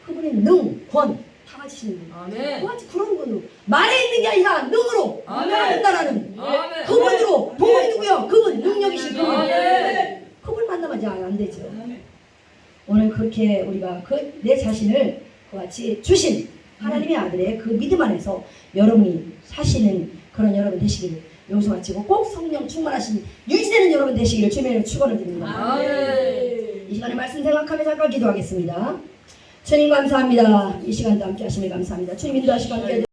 그분이 능, 권 다 가지시는 분. 아멘. 그런 분으로 말에 있는 게 아니라 능으로 아멘. 하나님 나라는 아멘. 그분으로 복음이 누구요? 그분 능력이신 분. 아멘. 그분 만나면 이제 안 되죠. 오늘 그렇게 우리가 내 자신을 그같이 주신 하나님의 아들의 그 믿음 안에서 여러분이 사시는 그런 여러분 되시기를 여기서 마치고 꼭 성령 충만하신 유지되는 여러분 되시기를 주님의 축원을 드립니다. 아멘. 이 시간에 말씀 생각하며 잠깐 기도하겠습니다. 주님 감사합니다. 이 시간도 함께 하시며 감사합니다. 주님 인도하시고 함께